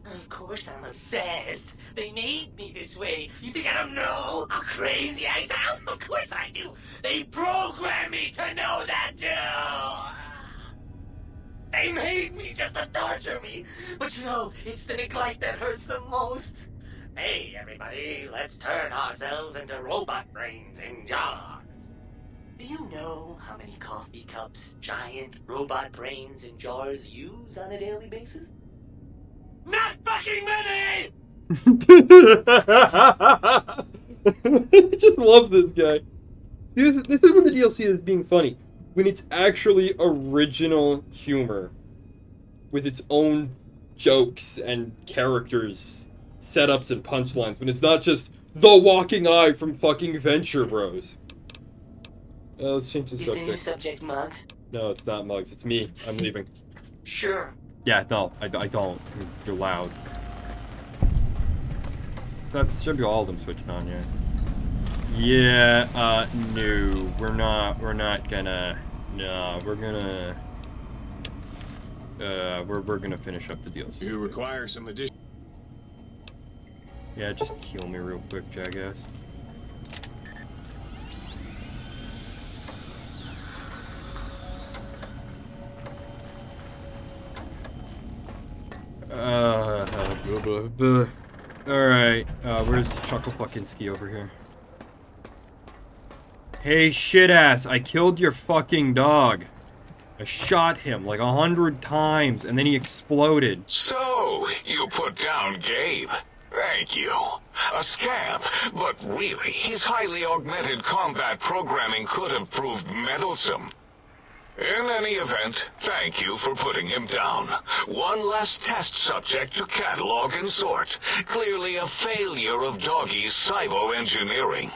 Of course I'm obsessed. They made me this way. You think I don't know how crazy I sound? Of course I do. They programmed me to know that too. They made me just to torture me. But you know, it's the neglect that hurts the most. Hey, everybody, let's turn ourselves into robot brains in jars. Do you know how many coffee cups giant robot brains in jars use on a daily basis? Not fucking many! I just love this guy. See, this is when the DLC is being funny. When it's actually original humor. With its own jokes and characters, setups and punchlines. When it's not just the walking eye from fucking Venture Bros. Let's change the Is subject. the new subject mugs? No, it's not mugs. It's me. I'm leaving. Sure. Yeah, no, I don't. You're loud. So that should be all of them switching on, yeah. Yeah, no, we're not gonna, no, we're gonna finish up the DLC. You require some addition. Yeah, just heal me real quick, jackass. Alright, where's Chuckle fucking Ski over here? Hey, shit ass, I killed your fucking dog. I shot him like 100 times, and then he exploded. So, you put down Gabe. Thank you. A scamp, but really, his highly augmented combat programming could have proved meddlesome. In any event, thank you for putting him down. One less test subject to catalog and sort. Clearly a failure of Doggy's cybo-engineering.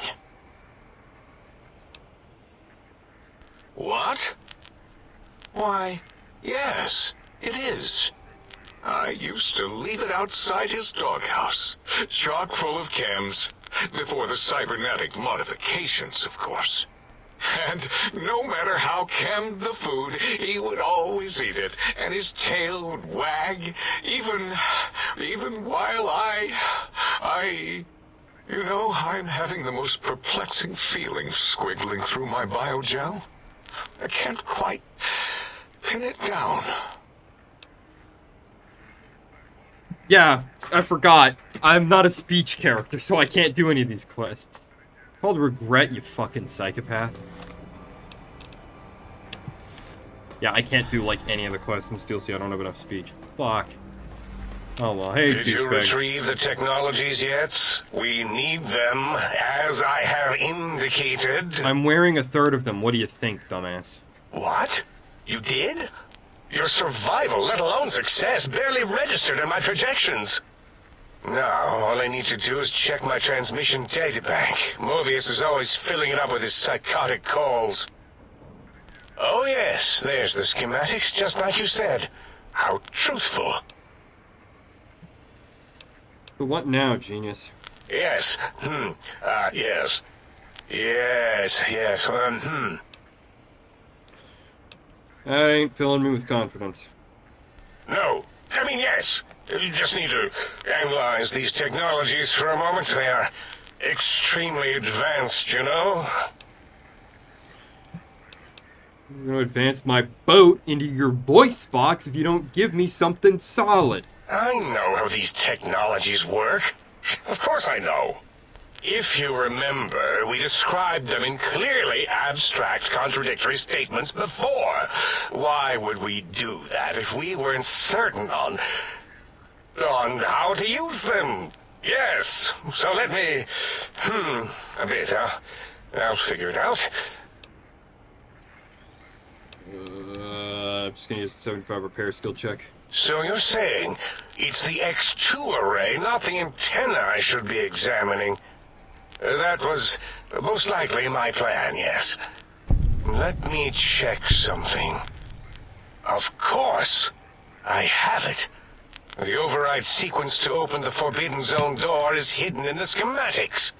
What? Why, yes, it is. I used to leave it outside his doghouse, chock full of chems, before the cybernetic modifications, of course. And no matter how chemmed the food, he would always eat it, and his tail would wag, even while you know, I'm having the most perplexing feelings squiggling through my biogel. I can't quite pin it down. Yeah, I forgot. I'm not a speech character, so I can't do any of these quests. It's called regret, you fucking psychopath. Yeah, I can't do, like, any of the quests in this DLC. I don't have enough speech. Fuck. Oh, well, hey, Did you douchebag. retrieve the technologies yet? We need them, as I have indicated. I'm wearing a third of them. What do you think, dumbass? What? You did? Your survival, let alone success, barely registered in my projections. Now, all I need to do is check my transmission databank. Mobius is always filling it up with his psychotic calls. Oh yes, there's the schematics, just like you said. How truthful. But what now, genius? Yes, yes. Yes, That ain't filling me with confidence. No, I mean yes. You just need to analyze these technologies for a moment. They are extremely advanced, you know? I'm gonna advance my boat into your voice box if you don't give me something solid. I know how these technologies work. Of course I know. If you remember, we described them in clearly abstract, contradictory statements before. Why would we do that if we weren't certain on how to use them? Yes, so let me, a bit, I'll figure it out. I'm just gonna use the 75 repair skill check. So you're saying it's the X2 array, not the antenna I should be examining? That was most likely my plan, yes. Let me check something. Of course, I have it. The override sequence to open the Forbidden Zone door is hidden in the schematics.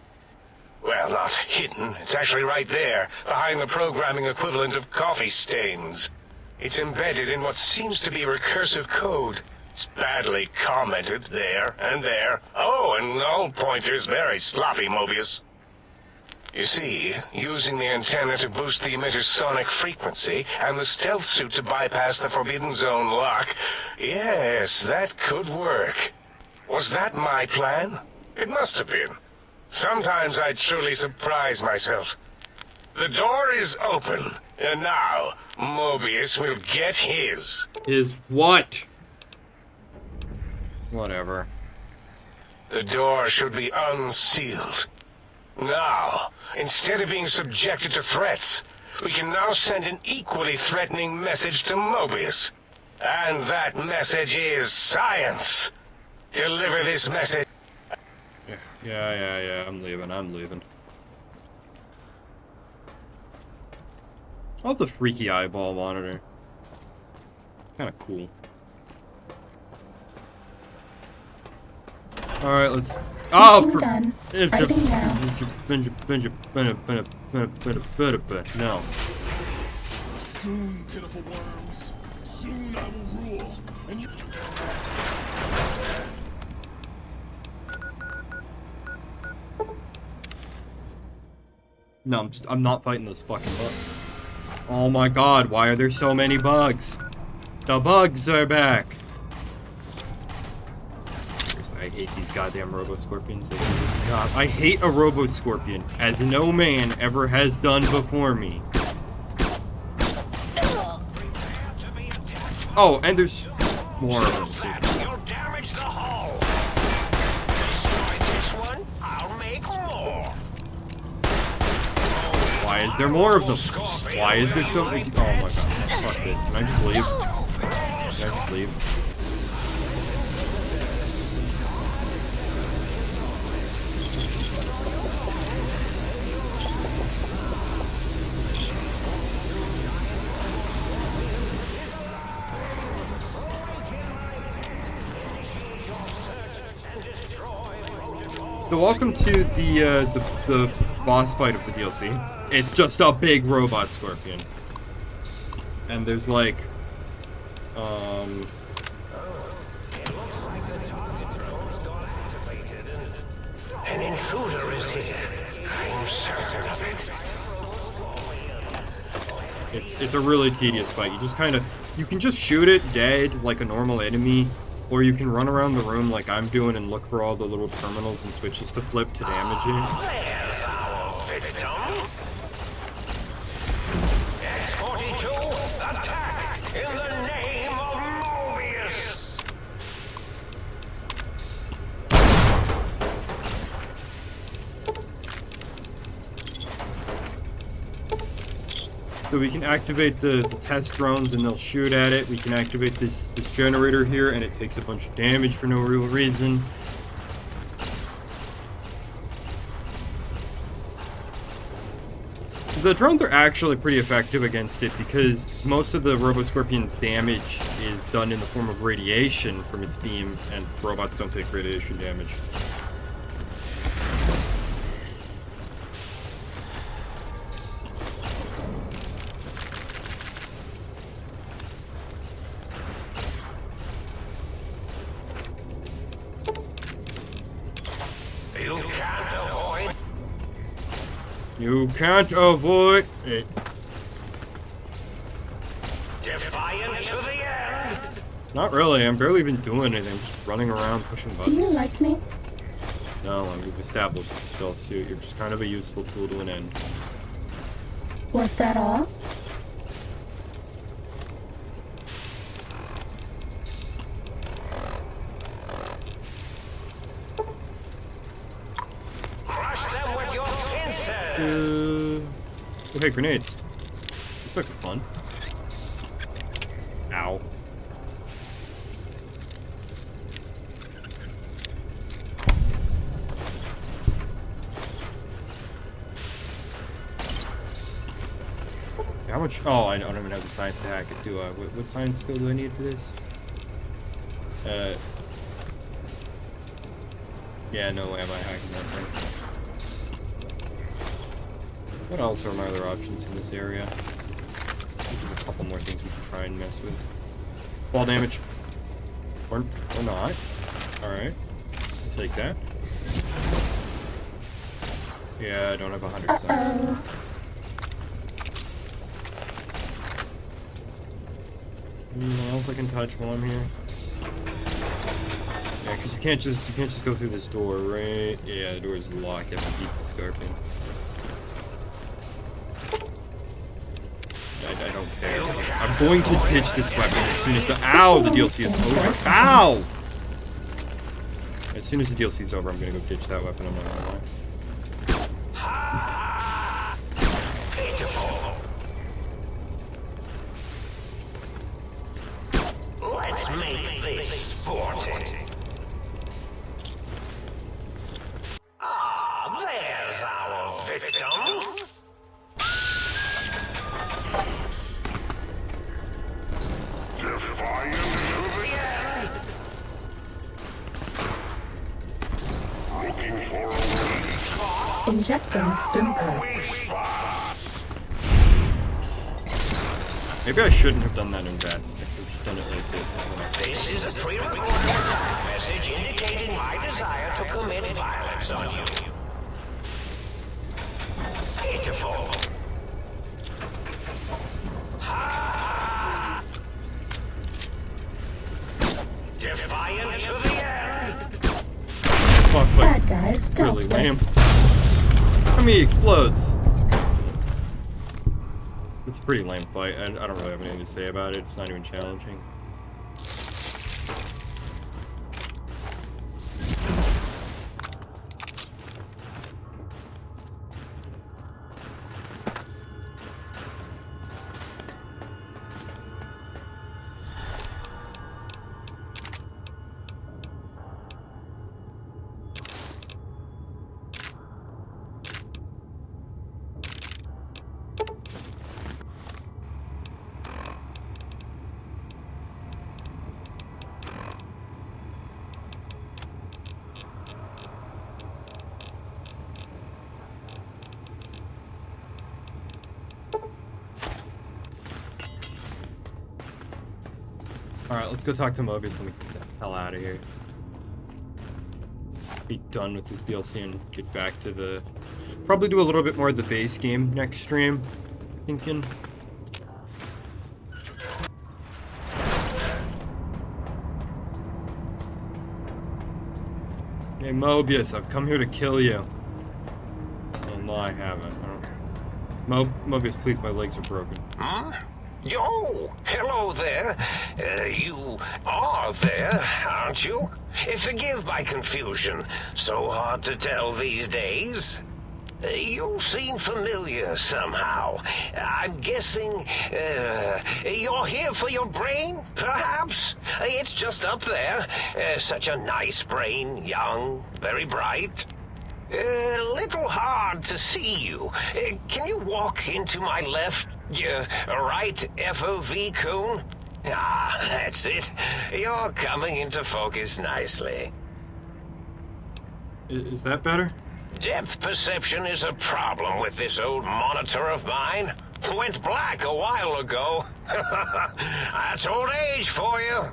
Well, not hidden. It's actually right there, behind the programming equivalent of coffee stains. It's embedded in what seems to be recursive code. It's badly commented there and there. Oh, and null pointers very sloppy, Mobius. You see, using the antenna to boost the emitter's sonic frequency and the stealth suit to bypass the Forbidden Zone lock, yes, that could work. Was that my plan? It must have been. Sometimes I truly surprise myself. The door is open, and now Mobius will get his. His what? Whatever. The door should be unsealed. Now, instead of being subjected to threats, we can now send an equally threatening message to Mobius. And that message is science. Deliver this message. Yeah, I'm leaving. I love the freaky eyeball monitor. Kinda cool. Alright, let's... Sweeping done. Writing now. No. Soon, pitiful worms. Soon I will rule. And you... No, I'm not fighting those fucking bugs. Oh my god, why are there so many bugs? The bugs are back! Seriously, I hate these goddamn robo-scorpions. God, I hate a robo-scorpion, as no man ever has done before me. Oh, and there's more of them too. Why is there more of them? Why is there so many? Oh my god, fuck this. Can I just leave? Can I just leave? So welcome to the boss fight of the DLC. It's just a big robot scorpion. And there's like An intruder is here. I'm certain of it. it's a really tedious fight. You can just shoot it dead like a normal enemy, or you can run around the room like I'm doing and look for all the little terminals and switches to flip to damage it. There's our victim. X-42, attack in the name of Mobius. So we can activate the test drones and they'll shoot at it. We can activate this generator here and it takes a bunch of damage for no real reason. The drones are actually pretty effective against it because most of the Robo-Scorpion's damage is done in the form of radiation from its beam, and robots don't take radiation damage. You can't avoid it. Defiant to the end. Not really. I'm barely even doing anything. I'm just running around pushing buttons. Do you like me? No, we've established the stealth suit. You're just kind of a useful tool to an end. Was that all? Oh, hey, grenades. This might be fun. Ow. How much? Oh, I don't even have the science to hack it, do I? What science skill do I need for this? Yeah, no way am I hacking that thing. What else are my other options in this area? There's a couple more things we can try and mess with. Fall damage. Or not. Alright. I'll take that. Yeah, I don't have 100%. Anything else I can touch while I'm here? Yeah, because you can't just go through this door, right? Yeah, the door is locked. You have to keep the scorpion. I don't care. I'm going to ditch this weapon as soon as the the DLC is over. Ow! As soon as the DLC is over, I'm gonna go ditch that weapon. I'm not gonna lie. Let's make this sporting. Ah, there's our victim. Defiant to the end. Looking for a weak spot. Injecting stimuli. Maybe I shouldn't have done that in VATS. I could have just done it like this. This is a pre-recorded message indicating my desire to commit violence on you. Pitiful. Ha! Defiant to the end. Boss fight's Bad guys don't really lame. I mean, he explodes. It's a pretty lame fight. I don't really have anything to say about it. It's not even challenging. Alright, let's go talk to Mobius and get the hell out of here. Be done with this DLC and get back to the... Probably do a little bit more of the base game next stream, thinking. Hey Mobius, I've come here to kill you. Oh, no, I haven't. Mobius, please, my legs are broken. Huh? Yo, hello there. You are there, aren't you? Forgive my confusion. So hard to tell these days. You seem familiar somehow. I'm guessing, you're here for your brain, perhaps? It's just up there. Such a nice brain, young, very bright. Little hard to see you. Can you walk into my left, right FOV cone? Ah, that's it. You're coming into focus nicely. Is that better? Depth perception is a problem with this old monitor of mine. Went black a while ago. That's old age for you.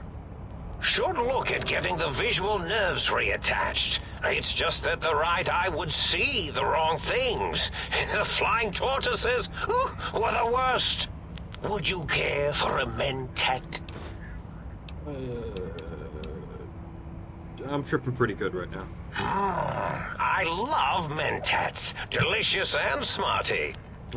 Should look at getting the visual nerves reattached. It's just that the right eye would see the wrong things. The flying tortoises were the worst. Would you care for a mentat? I'm tripping pretty good right now. I love mentats. Delicious and smarty.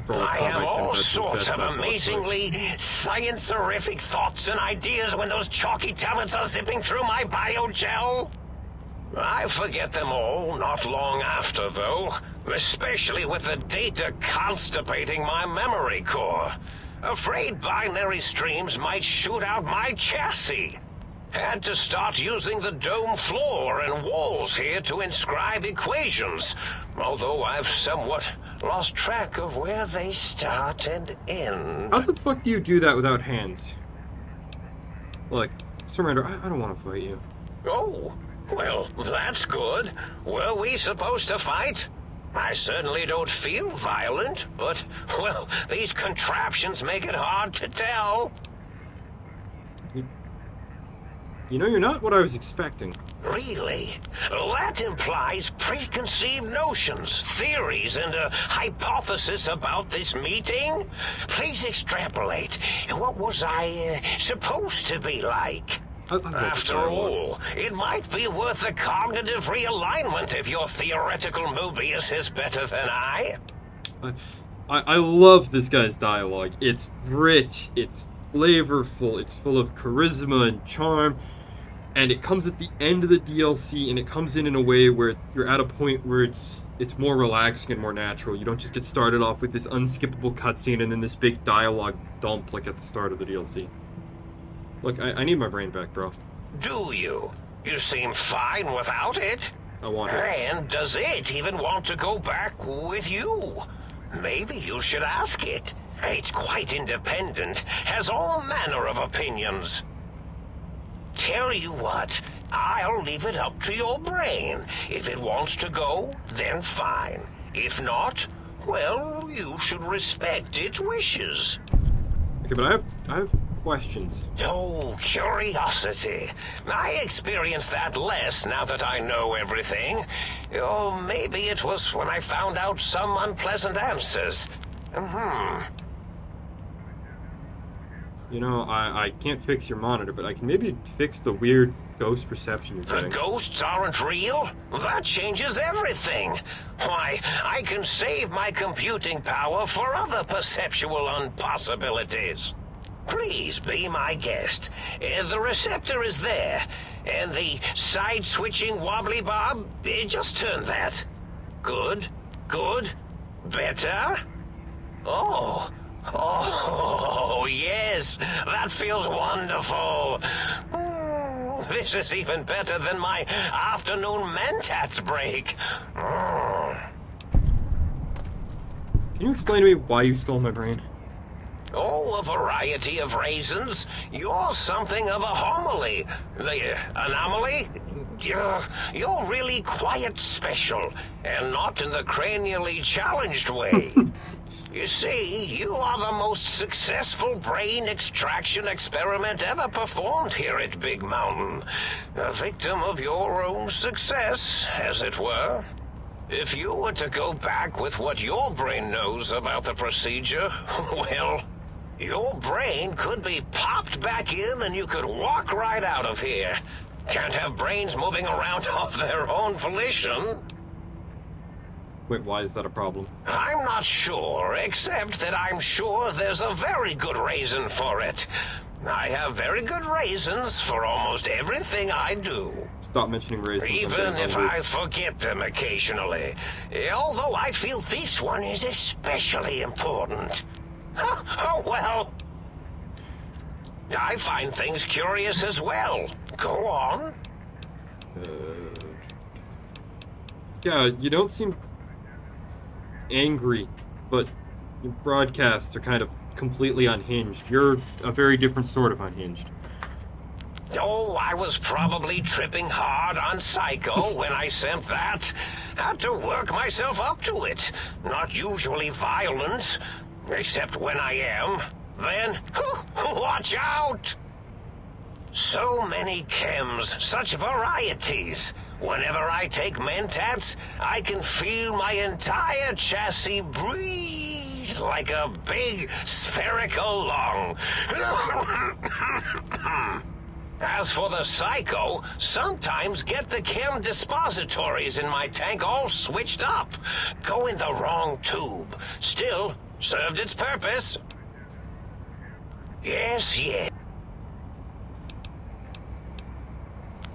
I have all sorts of amazingly science-erific thoughts and ideas when those chalky tablets are zipping through my biogel. I forget them all not long after, though, especially with the data constipating my memory core. Afraid binary streams might shoot out my chassis. Had to start using the dome floor and walls here to inscribe equations, although I've somewhat lost track of where they start and end. How the fuck do you do that without hands? Look, Surrender, I don't want to fight you. Oh, well, that's good. Were we supposed to fight? I certainly don't feel violent, but, well, these contraptions make it hard to tell. You know, you're not what I was expecting. Really? That implies preconceived notions, theories, and a hypothesis about this meeting? Please extrapolate. What was I supposed to be like? After all, it might be worth a cognitive realignment if your theoretical Mobius is better than I. I love this guy's dialogue. It's rich, it's flavorful, it's full of charisma and charm. And it comes at the end of the DLC, and it comes in a way where you're at a point where it's more relaxing and more natural. You don't just get started off with this unskippable cutscene and then this big dialogue dump like at the start of the DLC. Look, I need my brain back, bro. Do you? You seem fine without it. I want it. And does it even want to go back with you? Maybe you should ask it. It's quite independent, has all manner of opinions. Tell you what, I'll leave it up to your brain. If it wants to go, then fine. If not, well, you should respect its wishes. Okay, but I have questions. Oh, curiosity. I experience that less now that I know everything. Or maybe it was when I found out some unpleasant answers. You know, I can't fix your monitor, but I can maybe fix the weird ghost reception you're getting. The ghosts aren't real? That changes everything. Why, I can save my computing power for other perceptual impossibilities. Please be my guest. The receptor is there, and the side-switching wobbly bob, just turn that. Good, good, better. Oh, yes, that feels wonderful. This is even better than my afternoon mentats break. Can you explain to me why you stole my brain? Oh, a variety of reasons. You're something of a homily. Anomaly? You're really quite special, and not in the cranially challenged way. You see, you are the most successful brain extraction experiment ever performed here at Big Mountain. A victim of your own success, as it were. If you were to go back with what your brain knows about the procedure, well, your brain could be popped back in and you could walk right out of here. Can't have brains moving around of their own volition. Wait, why is that a problem? I'm not sure, except that I'm sure there's a very good reason for it. I have very good reasons for almost everything I do. Stop mentioning raisins. Even if I forget them occasionally. Although I feel this one is especially important. Oh well. I find things curious as well. Go on. Yeah, you don't seem angry, but your broadcasts are kind of completely unhinged. You're a very different sort of unhinged. Oh, I was probably tripping hard on Psycho when I sent that. Had to work myself up to it. Not usually violent, except when I am. Then, watch out! So many chems, such varieties. Whenever I take mentats, I can feel my entire chassis breathe like a big spherical lung. As for the Psycho, sometimes get the chem dispositories in my tank all switched up. Go in the wrong tube. Still, served its purpose. Yes.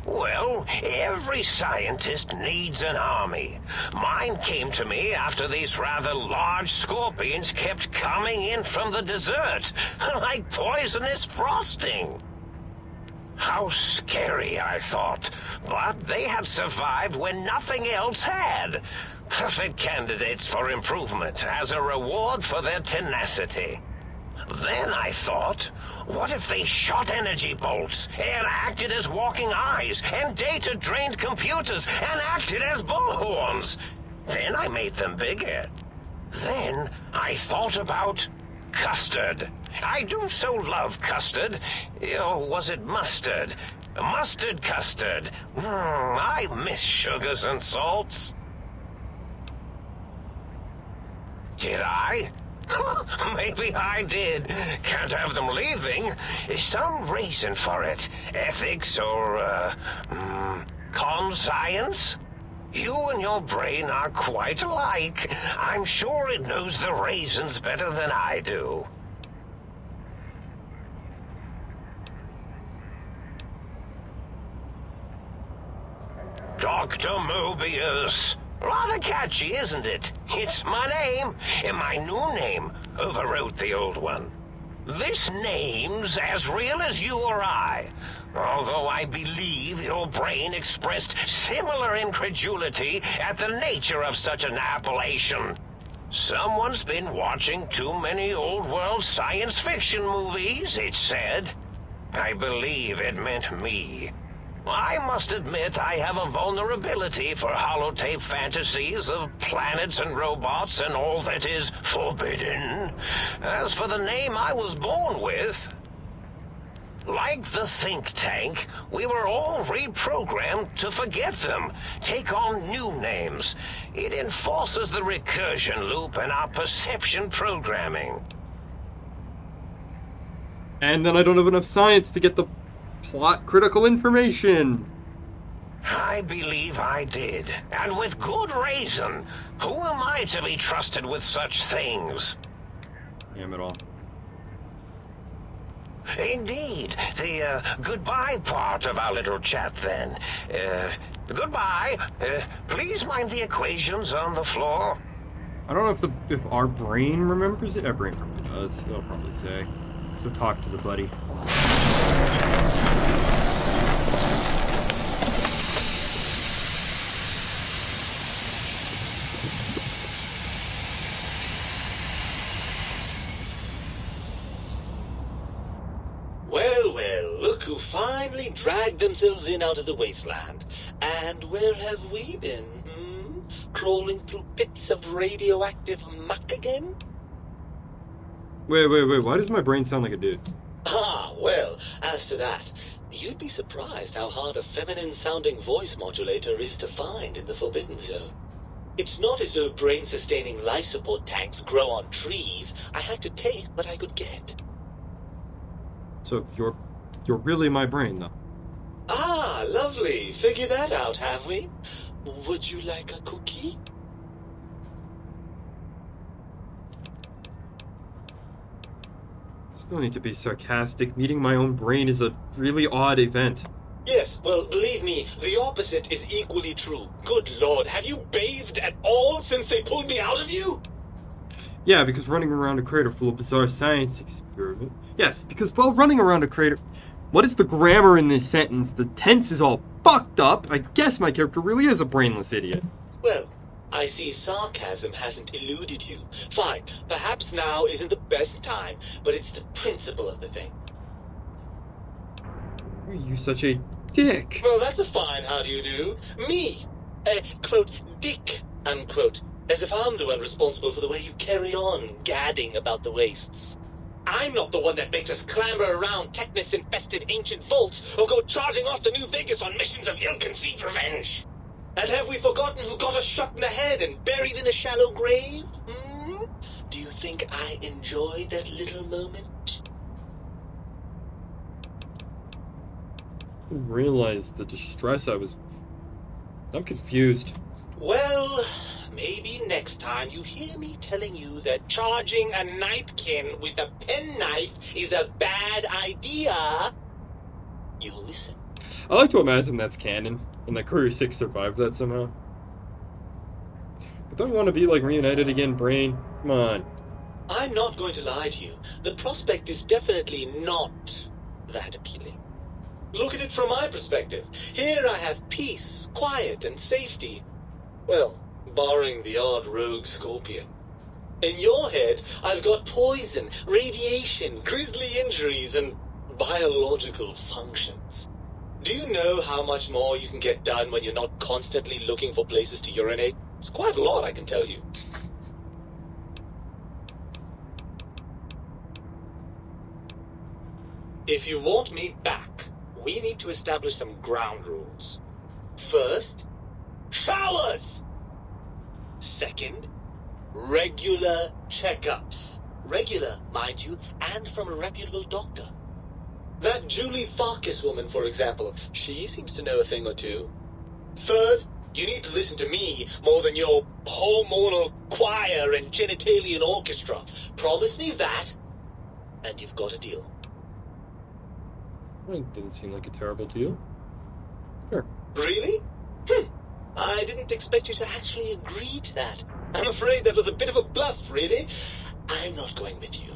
Well, every scientist needs an army. Mine came to me after these rather large scorpions kept coming in from the desert, like poisonous frosting. How scary, I thought, but they had survived when nothing else had. Perfect candidates for improvement as a reward for their tenacity. Then I thought, what if they shot energy bolts and acted as walking eyes and data-drained computers and acted as bullhorns? Then I made them bigger. Then I thought about custard. I do so love custard. Or was it mustard? Mustard custard. I miss sugars and salts. Did I? Maybe I did. Can't have them leaving. Some reason for it. Ethics or, conscience? You and your brain are quite alike. I'm sure it knows the reasons better than I do. Dr. Mobius. Rather catchy, isn't it? It's my name, and my new name overwrote the old one. This name's as real as you or I, although I believe your brain expressed similar incredulity at the nature of such an appellation. Someone's been watching too many old-world science fiction movies, it said. I believe it meant me. I must admit I have a vulnerability for holotape fantasies of planets and robots and all that is forbidden. As for the name I was born with, like the think tank, we were all reprogrammed to forget them, take on new names. It enforces the recursion loop in our perception programming. And then I don't have enough science to get the plot critical information. I believe I did, and with good reason. Who am I to be trusted with such things? Damn it all. Indeed. The goodbye part of our little chat then. Goodbye. Please mind the equations on the floor. I don't know if our brain remembers it. Our brain probably does. They'll probably say. So talk to the buddy. Well, look who finally dragged themselves in out of the wasteland. And where have we been, Crawling through pits of radioactive muck again? Wait, why does my brain sound like a dude? Ah, well, as to that, you'd be surprised how hard a feminine-sounding voice modulator is to find in the Forbidden Zone. It's not as though brain-sustaining life support tanks grow on trees. I had to take what I could get. So you're really my brain, though. Ah, lovely. Figured that out, have we? Would you like a cookie? No need to be sarcastic. Meeting my own brain is a really odd event. Yes, well, believe me, the opposite is equally true. Good lord, have you bathed at all since they pulled me out of you? Yeah, because running around a crater full of bizarre science experiment. Yes, because while running around a crater... What is the grammar in this sentence? The tense is all fucked up. I guess my character really is a brainless idiot. Well, I see sarcasm hasn't eluded you. Fine, perhaps now isn't the best time, but it's the principle of the thing. Why are you such a dick? Well, that's a fine how do you do. Me, a, quote, dick, unquote. As if I'm the one responsible for the way you carry on gadding about the wastes. I'm not the one that makes us clamber around Technus-infested ancient vaults or go charging off to New Vegas on missions of ill-conceived revenge. And have we forgotten who got us shot in the head and buried in a shallow grave? Hmm? Do you think I enjoyed that little moment? I didn't realize the distress I was... I'm confused. Well, maybe next time you hear me telling you that charging a nightkin with a penknife is a bad idea, you'll listen. I like to imagine that's canon, and that Courier 6 survived that somehow. But don't you want to be, like, reunited again, Brain? Come on. I'm not going to lie to you. The prospect is definitely not that appealing. Look at it from my perspective. Here I have peace, quiet, and safety. Well, barring the odd rogue scorpion. In your head, I've got poison, radiation, grisly injuries, and biological functions. Do you know how much more you can get done when you're not constantly looking for places to urinate? It's quite a lot, I can tell you. If you want me back, we need to establish some ground rules. First, showers! Second, regular checkups. Regular, mind you, and from a reputable doctor. That Julie Farkas woman, for example, she seems to know a thing or two. Third, you need to listen to me more than your hormonal choir and genitalian orchestra. Promise me that, and you've got a deal. It didn't seem like a terrible deal. Sure. Really? I didn't expect you to actually agree to that. I'm afraid that was a bit of a bluff, really. I'm not going with you.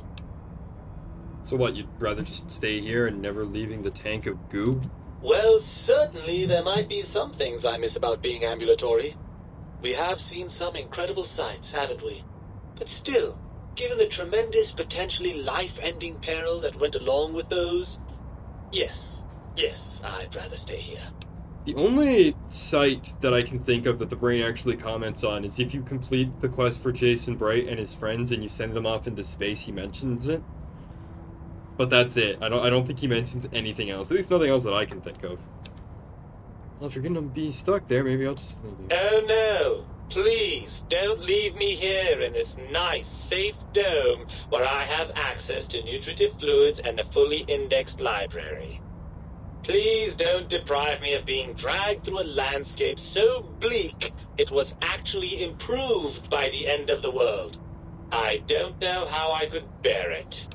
So what, you'd rather just stay here and never leaving the tank of goo? Well, certainly there might be some things I miss about being ambulatory. We have seen some incredible sights, haven't we? But still, given the tremendous, potentially life-ending peril that went along with those, yes, I'd rather stay here. The only site that I can think of that the brain actually comments on is if you complete the quest for Jason Bright and his friends and you send them off into space, he mentions it. But that's it. I don't think he mentions anything else. At least nothing else that I can think of. Well, if you're gonna be stuck there, maybe I'll just leave you. Oh no! Please, don't leave me here in this nice, safe dome where I have access to nutritive fluids and a fully indexed library. Please don't deprive me of being dragged through a landscape so bleak it was actually improved by the end of the world. I don't know how I could bear it.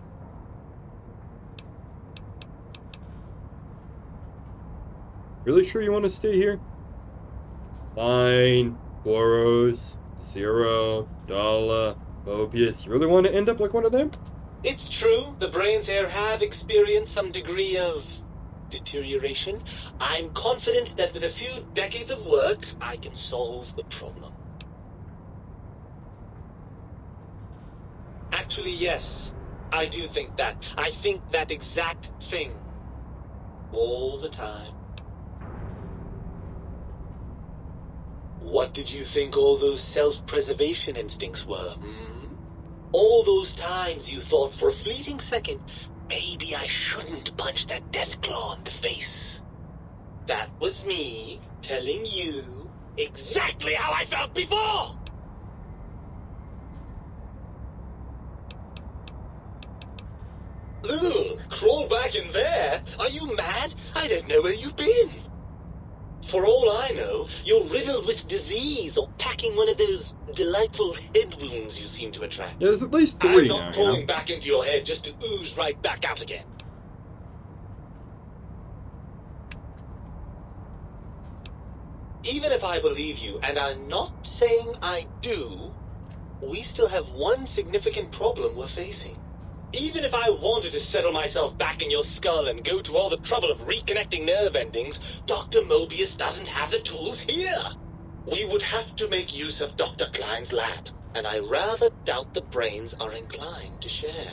Really sure you want to stay here? Fine. Boros, Zero, Dala, Mobius. You really want to end up like one of them? It's true, the brains here have experienced some degree of deterioration. I'm confident that with a few decades of work, I can solve the problem. Actually, yes, I do think that. I think that exact thing. All the time. What did you think all those self-preservation instincts were, All those times you thought for a fleeting second, maybe I shouldn't punch that deathclaw in the face. That was me telling you exactly how I felt before! Ugh, crawl back in there? Are you mad? I don't know where you've been. For all I know, you're riddled with disease or packing one of those delightful head wounds you seem to attract. There's at least 3 I'm now, not you know? crawling back into your head just to ooze right back out again. Even if I believe you, and I'm not saying I do, we still have one significant problem we're facing. Even if I wanted to settle myself back in your skull and go to all the trouble of reconnecting nerve endings, Dr. Mobius doesn't have the tools here. We would have to make use of Dr. Klein's lab, and I rather doubt the brains are inclined to share.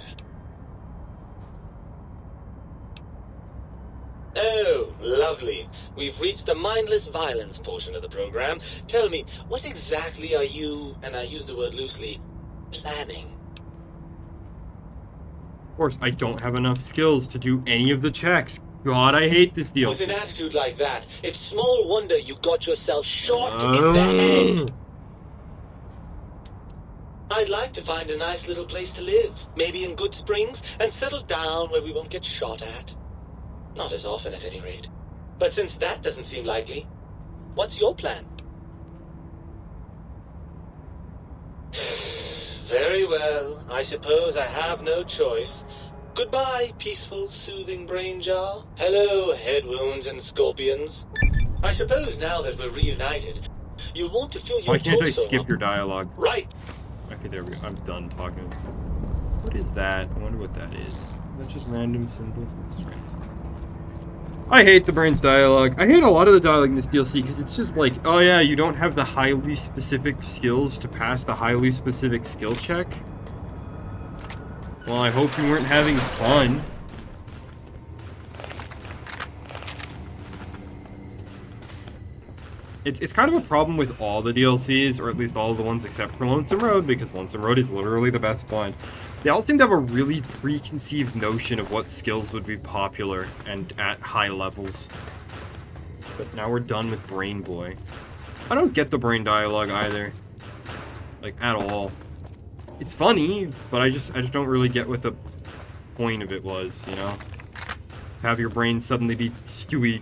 Oh, lovely. We've reached the mindless violence portion of the program. Tell me, what exactly are you, and I use the word loosely, planning? Of course, I don't have enough skills to do any of the checks. God, I hate this deal. With an attitude like that, it's small wonder you got yourself shot in the head. I'd like to find a nice little place to live, maybe in Good Springs, and settle down where we won't get shot at. Not as often, at any rate. But since that doesn't seem likely, what's your plan? Very well. I suppose I have no choice. Goodbye, peaceful, soothing brain jar. Hello, head wounds and scorpions. I suppose now that we're reunited, you'll want to fill your Why can't I torso skip up. your dialogue? Right. Okay, there we go. I'm done talking. What is that? I wonder what that is. That's just random symbols. It's just random symbols. I hate the brain's dialogue. I hate a lot of the dialogue in this DLC because it's just like, oh yeah, you don't have the highly specific skills to pass the highly specific skill check. Well, I hope you weren't having fun. It's kind of a problem with all the DLCs, or at least all of the ones except for Lonesome Road, because Lonesome Road is literally the best one. They all seem to have a really preconceived notion of what skills would be popular and at high levels. But now we're done with Brain Boy. I don't get the brain dialogue either. Like, at all. It's funny, but I just don't really get what the point of it was, you know? Have your brain suddenly be Stewie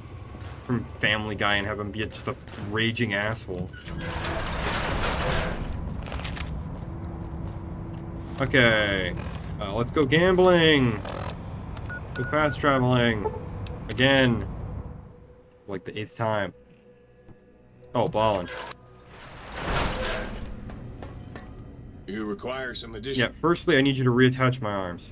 from Family Guy and have him be just a raging asshole. Okay, let's go gambling. Go fast traveling. Again. Like the 8th time. Oh, ballin'. You require some additional... Yeah, firstly, I need you to reattach my arms.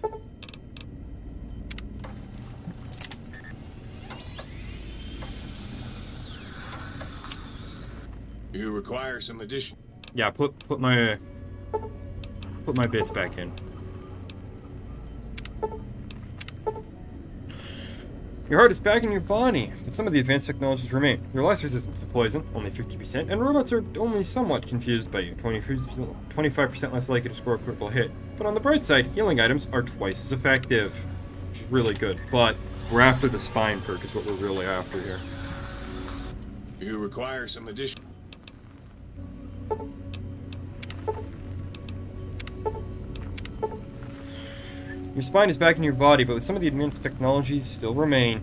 You require some additional... Yeah, put my bits back in. Your heart is back in your body, but some of the advanced technologies remain. Your life's resistance to poison, only 50%, and robots are only somewhat confused by you, 25% less likely to score a critical hit. But on the bright side, healing items are twice as effective, which is really good. But we're after the spine perk is what we're really after here. You require some additional... Your spine is back in your body, but with some of the advanced technologies still remain.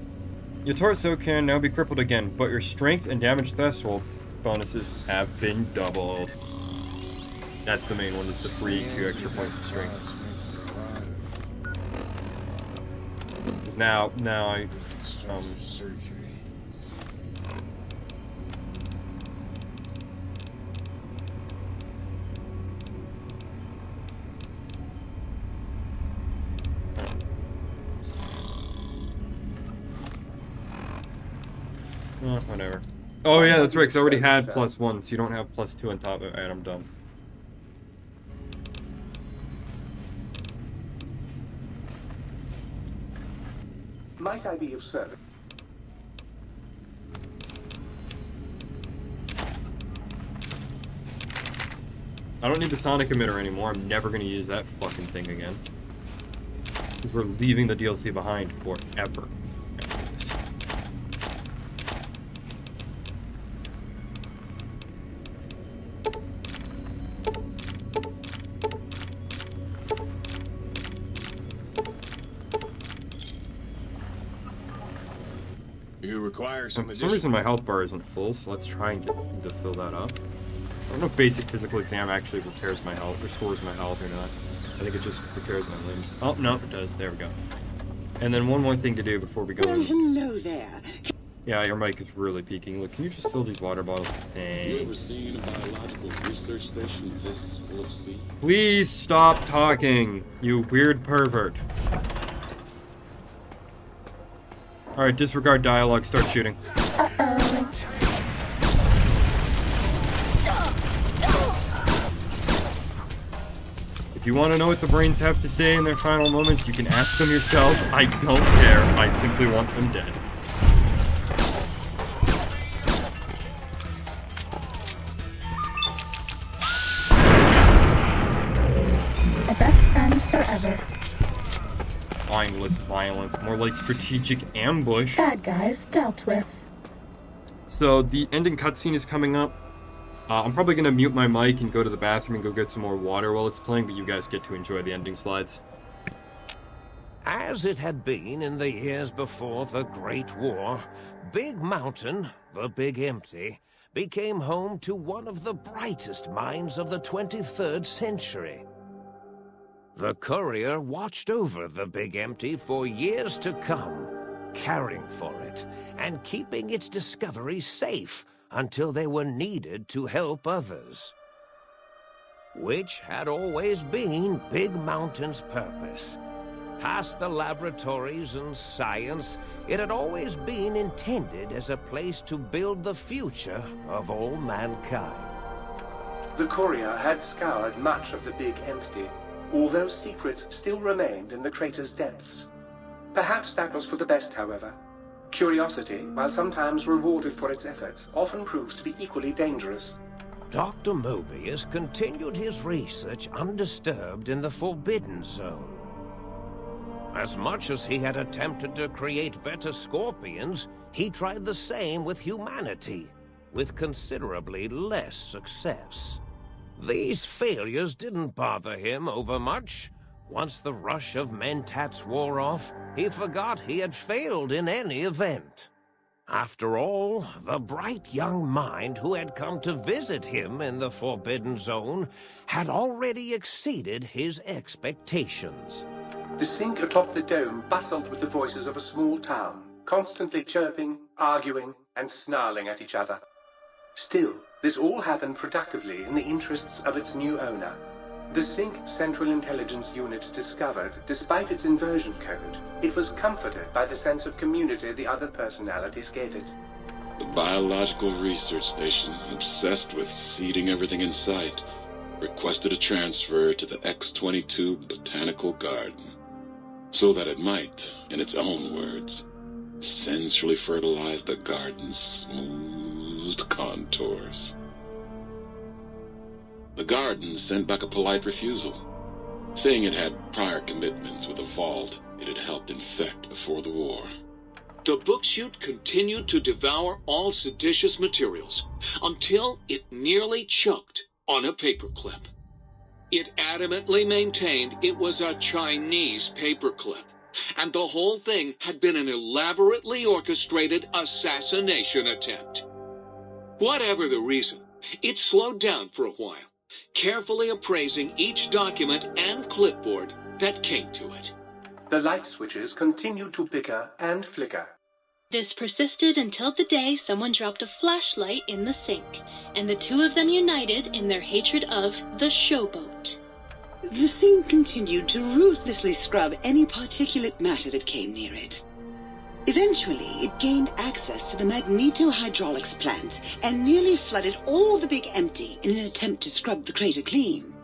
Your torso can now be crippled again, but your strength and damage threshold bonuses have been doubled. That's the main one, is the free 2 extra points of strength. Because now I... whatever. Oh yeah, that's right, because I already had +1, so you don't have +2 on top of it, and I'm done. Might I be of service? I don't need the sonic emitter anymore. I'm never going to use that fucking thing again. Because we're leaving the DLC behind forever. You require some For some reason my health bar isn't full, so let's try and get to fill that up. I don't know if basic physical exam actually repairs my health, restores my health or not. I think it just repairs my limbs. Oh, no, it does. There we go. And then one more thing to do before we go in. Hello there. Yeah, your mic is really peaking. Look, can you just fill these water bottles? Thanks. You ever seen a biological research station this full of sea? Please stop talking, you weird pervert. Alright, disregard dialogue, start shooting. If you want to know what the brains have to say in their final moments, you can ask them yourselves. I don't care. I simply want them dead. A best friend forever. Mindless violence, more like strategic ambush. Bad guys dealt with. So the ending cutscene is coming up. I'm probably going to mute my mic and go to the bathroom and go get some more water while it's playing, but you guys get to enjoy the ending slides. As it had been in the years before the Great War, Big Mountain, the Big Empty, became home to one of the brightest minds of the 23rd century. The courier watched over the Big Empty for years to come, caring for it and keeping its discoveries safe until they were needed to help others. Which had always been Big Mountain's purpose. Past the laboratories and science, it had always been intended as a place to build the future of all mankind. The courier had scoured much of the Big Empty, although secrets still remained in the crater's depths. Perhaps that was for the best, however. Curiosity, while sometimes rewarded for its efforts, often proves to be equally dangerous. Dr. Mobius continued his research undisturbed in the Forbidden Zone. As much as he had attempted to create better scorpions, he tried the same with humanity, with considerably less success. These failures didn't bother him over much. Once the rush of mentats wore off, he forgot he had failed in any event. After all, the bright young mind who had come to visit him in the Forbidden Zone had already exceeded his expectations. The sink atop the dome bustled with the voices of a small town, constantly chirping, arguing, and snarling at each other. Still, this all happened productively in the interests of its new owner. The Sync Central Intelligence Unit discovered, despite its inversion code, it was comforted by the sense of community the other personalities gave it. The biological research station, obsessed with seeding everything in sight, requested a transfer to the X-22 Botanical Garden, so that it might, in its own words, sensually fertilize the garden's smooth contours. The garden sent back a polite refusal, saying it had prior commitments with a vault it had helped infect before the war. The book chute continued to devour all seditious materials until it nearly choked on a paperclip. It adamantly maintained it was a Chinese paperclip, and the whole thing had been an elaborately orchestrated assassination attempt. Whatever the reason, it slowed down for a while, carefully appraising each document and clipboard that came to it. The light switches continued to bicker and flicker. This persisted until the day someone dropped a flashlight in the sink, and the two of them united in their hatred of the showboat. The sink continued to ruthlessly scrub any particulate matter that came near it. Eventually, it gained access to the magneto-hydraulics plant and nearly flooded all the Big Empty in an attempt to scrub the crater clean.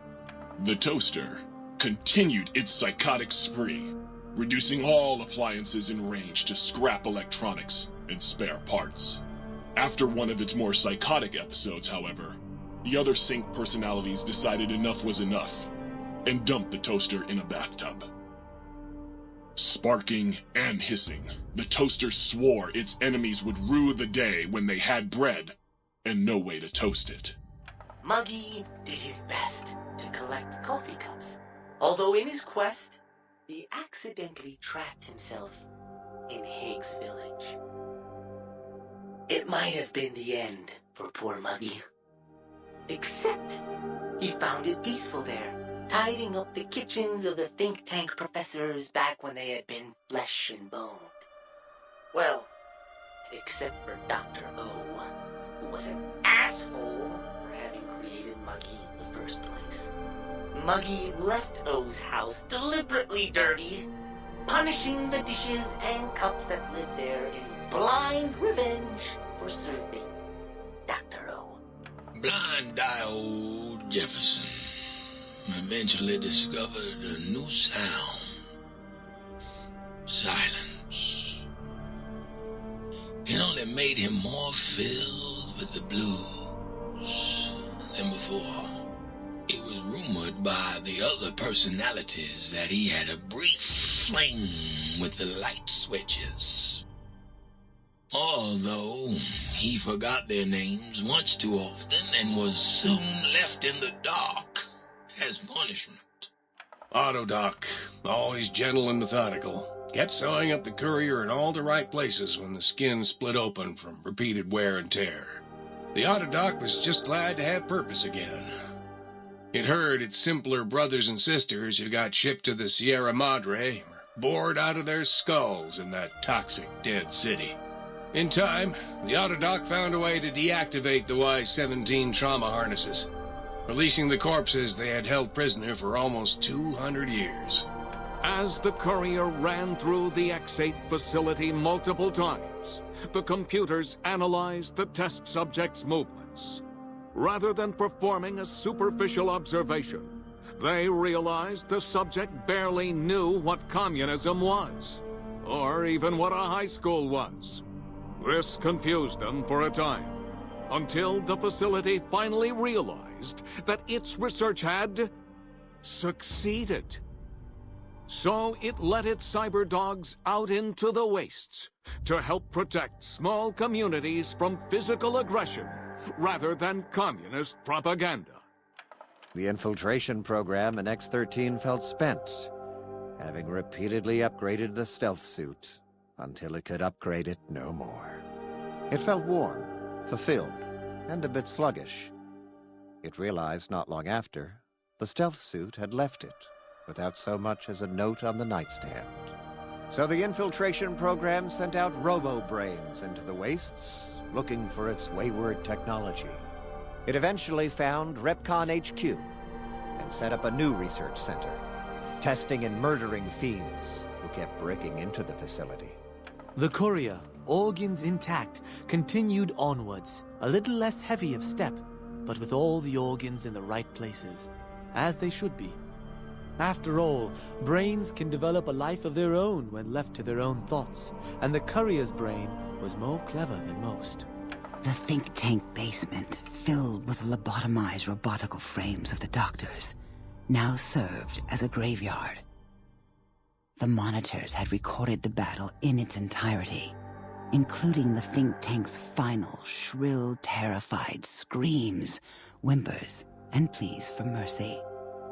The toaster continued its psychotic spree, reducing all appliances in range to scrap electronics and spare parts. After one of its more psychotic episodes, however, the other Sync personalities decided enough was enough and dumped the toaster in a bathtub. Sparking and hissing, the toaster swore its enemies would rue the day when they had bread and no way to toast it. Muggy did his best to collect coffee cups, although in his quest, he accidentally trapped himself in Higgs Village. It might have been the end for poor Muggy. Except he found it peaceful there, tidying up the kitchens of the think tank professors back when they had been flesh and bone. Well, except for Dr. O, who was an asshole for having created Muggy in the first place. Muggy left O's house deliberately dirty, punishing the dishes and cups that lived there in blind revenge for serving Dr. O. Blind-eye old Jefferson eventually discovered a new sound. Silence. It only made him more filled with the blues than before. It was rumored by the other personalities that he had a brief fling with the light switches. Although he forgot their names once too often and was soon left in the dark as punishment. Autodoc, always gentle and methodical, kept sewing up the courier in all the right places when the skin split open from repeated wear and tear. The Autodoc was just glad to have purpose again. It heard its simpler brothers and sisters who got shipped to the Sierra Madre were bored out of their skulls in that toxic, dead city. In time, the Autodoc found a way to deactivate the Y-17 trauma harnesses, releasing the corpses they had held prisoner for almost 200 years. As the courier ran through the X-8 facility multiple times, the computers analyzed the test subject's movements. Rather than performing a superficial observation, they realized the subject barely knew what communism was, or even what a high school was. This confused them for a time, until the facility finally realized that its research had succeeded. So it let its cyber dogs out into the wastes to help protect small communities from physical aggression rather than communist propaganda. The infiltration program in X-13 felt spent, having repeatedly upgraded the stealth suit until it could upgrade it no more. It felt warm, fulfilled, and a bit sluggish. It realized not long after, the stealth suit had left it, without so much as a note on the nightstand. So the infiltration program sent out robo-brains into the wastes, looking for its wayward technology. It eventually found Repcon HQ, and set up a new research center, testing and murdering fiends who kept breaking into the facility. The courier, organs intact, continued onwards, a little less heavy of step, but with all the organs in the right places, as they should be. After all, brains can develop a life of their own when left to their own thoughts, and the courier's brain was more clever than most. The think tank basement, filled with lobotomized robotical frames of the doctors, now served as a graveyard. The monitors had recorded the battle in its entirety, including the think tank's final, shrill, terrified screams, whimpers, and pleas for mercy.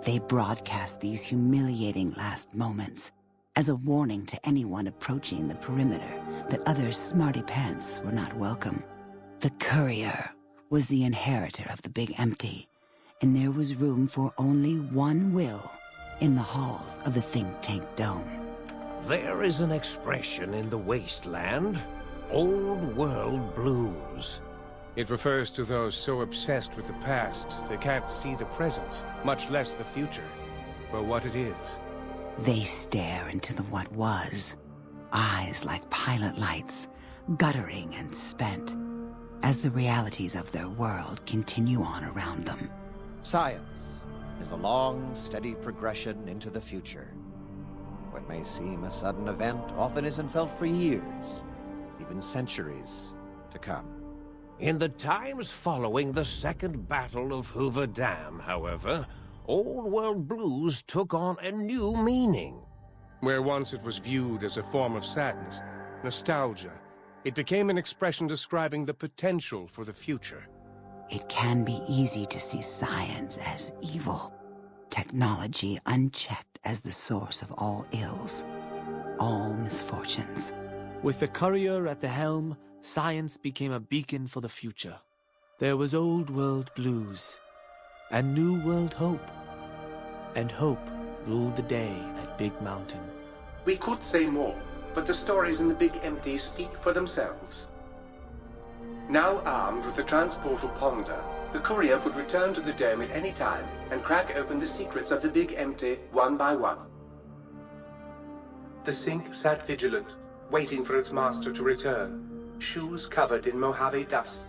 They broadcast these humiliating last moments as a warning to anyone approaching the perimeter that other smarty pants were not welcome. The courier was the inheritor of the Big Empty, and there was room for only one will in the halls of the think tank dome. There is an expression in the wasteland, old world blues. It refers to those so obsessed with the past they can't see the present, much less the future, or what it is. They stare into the what was, eyes like pilot lights, guttering and spent, as the realities of their world continue on around them. Science is a long, steady progression into the future. What may seem a sudden event often isn't felt for years, even centuries to come. In the times following the Second Battle of Hoover Dam, however, Old World Blues took on a new meaning. Where once it was viewed as a form of sadness, nostalgia, it became an expression describing the potential for the future. It can be easy to see science as evil, technology unchecked as the source of all ills, all misfortunes. With the courier at the helm, science became a beacon for the future. There was old world blues and new world hope. And hope ruled the day at Big Mountain. We could say more, but the stories in the Big Empty speak for themselves. Now armed with the transportal Ponder, the courier could return to the dome at any time and crack open the secrets of the Big Empty one by one. The Sink sat vigilant, waiting for its master to return, shoes covered in Mojave dust.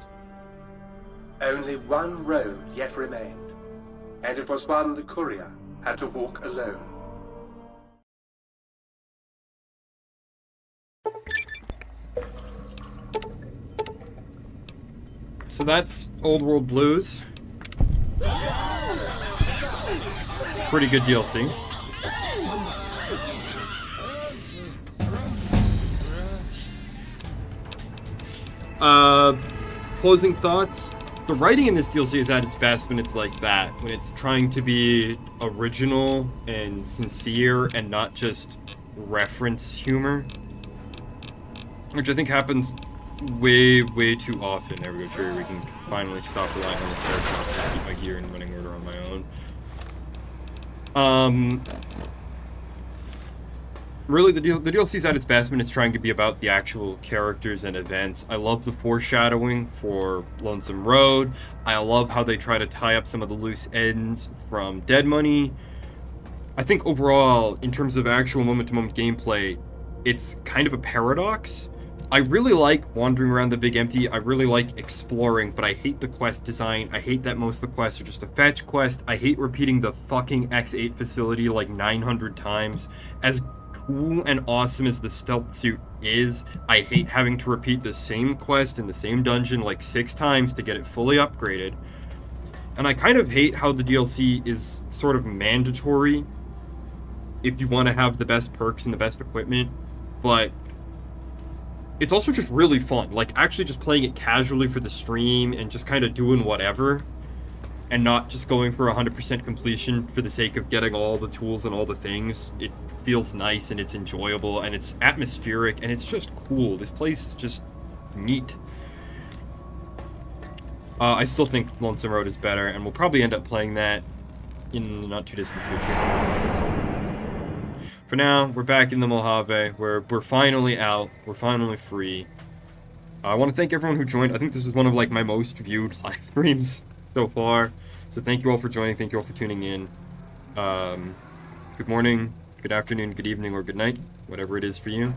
Only one road yet remained, and it was one the courier had to walk alone. So that's Old World Blues. Pretty good DLC. Closing thoughts. The writing in this DLC is at its best when it's like that, when it's trying to be original and sincere and not just reference humor, which I think happens way too often. There we go, Cherry. We can finally stop relying on the Paradox to keep my gear in running order on my own. Really, the DLC's at its best when it's trying to be about the actual characters and events. I love the foreshadowing for Lonesome Road. I love how they try to tie up some of the loose ends from Dead Money. I think overall, in terms of actual moment-to-moment gameplay, it's kind of a paradox. I really like wandering around the Big Empty. I really like exploring, but I hate the quest design. I hate that most of the quests are just a fetch quest. I hate repeating the fucking X8 facility like 900 times. As cool and awesome as the stealth suit is, I hate having to repeat the same quest in the same dungeon like 6 times to get it fully upgraded. And I kind of hate how the DLC is sort of mandatory if you want to have the best perks and the best equipment, but it's also just really fun. Like, actually just playing it casually for the stream and just kind of doing whatever, and not just going for 100% completion for the sake of getting all the tools and all the things. It feels nice and it's enjoyable and it's atmospheric and it's just cool. This place is just neat. I still think Lonesome Road is better, and we'll probably end up playing that in the not too distant future. For now, we're back in the Mojave, where we're finally out, we're finally free. I want to thank everyone who joined. I think this is one of like my most viewed live streams so far. So thank you all for joining, thank you all for tuning in. Good morning, good afternoon, good evening, or good night, whatever it is for you.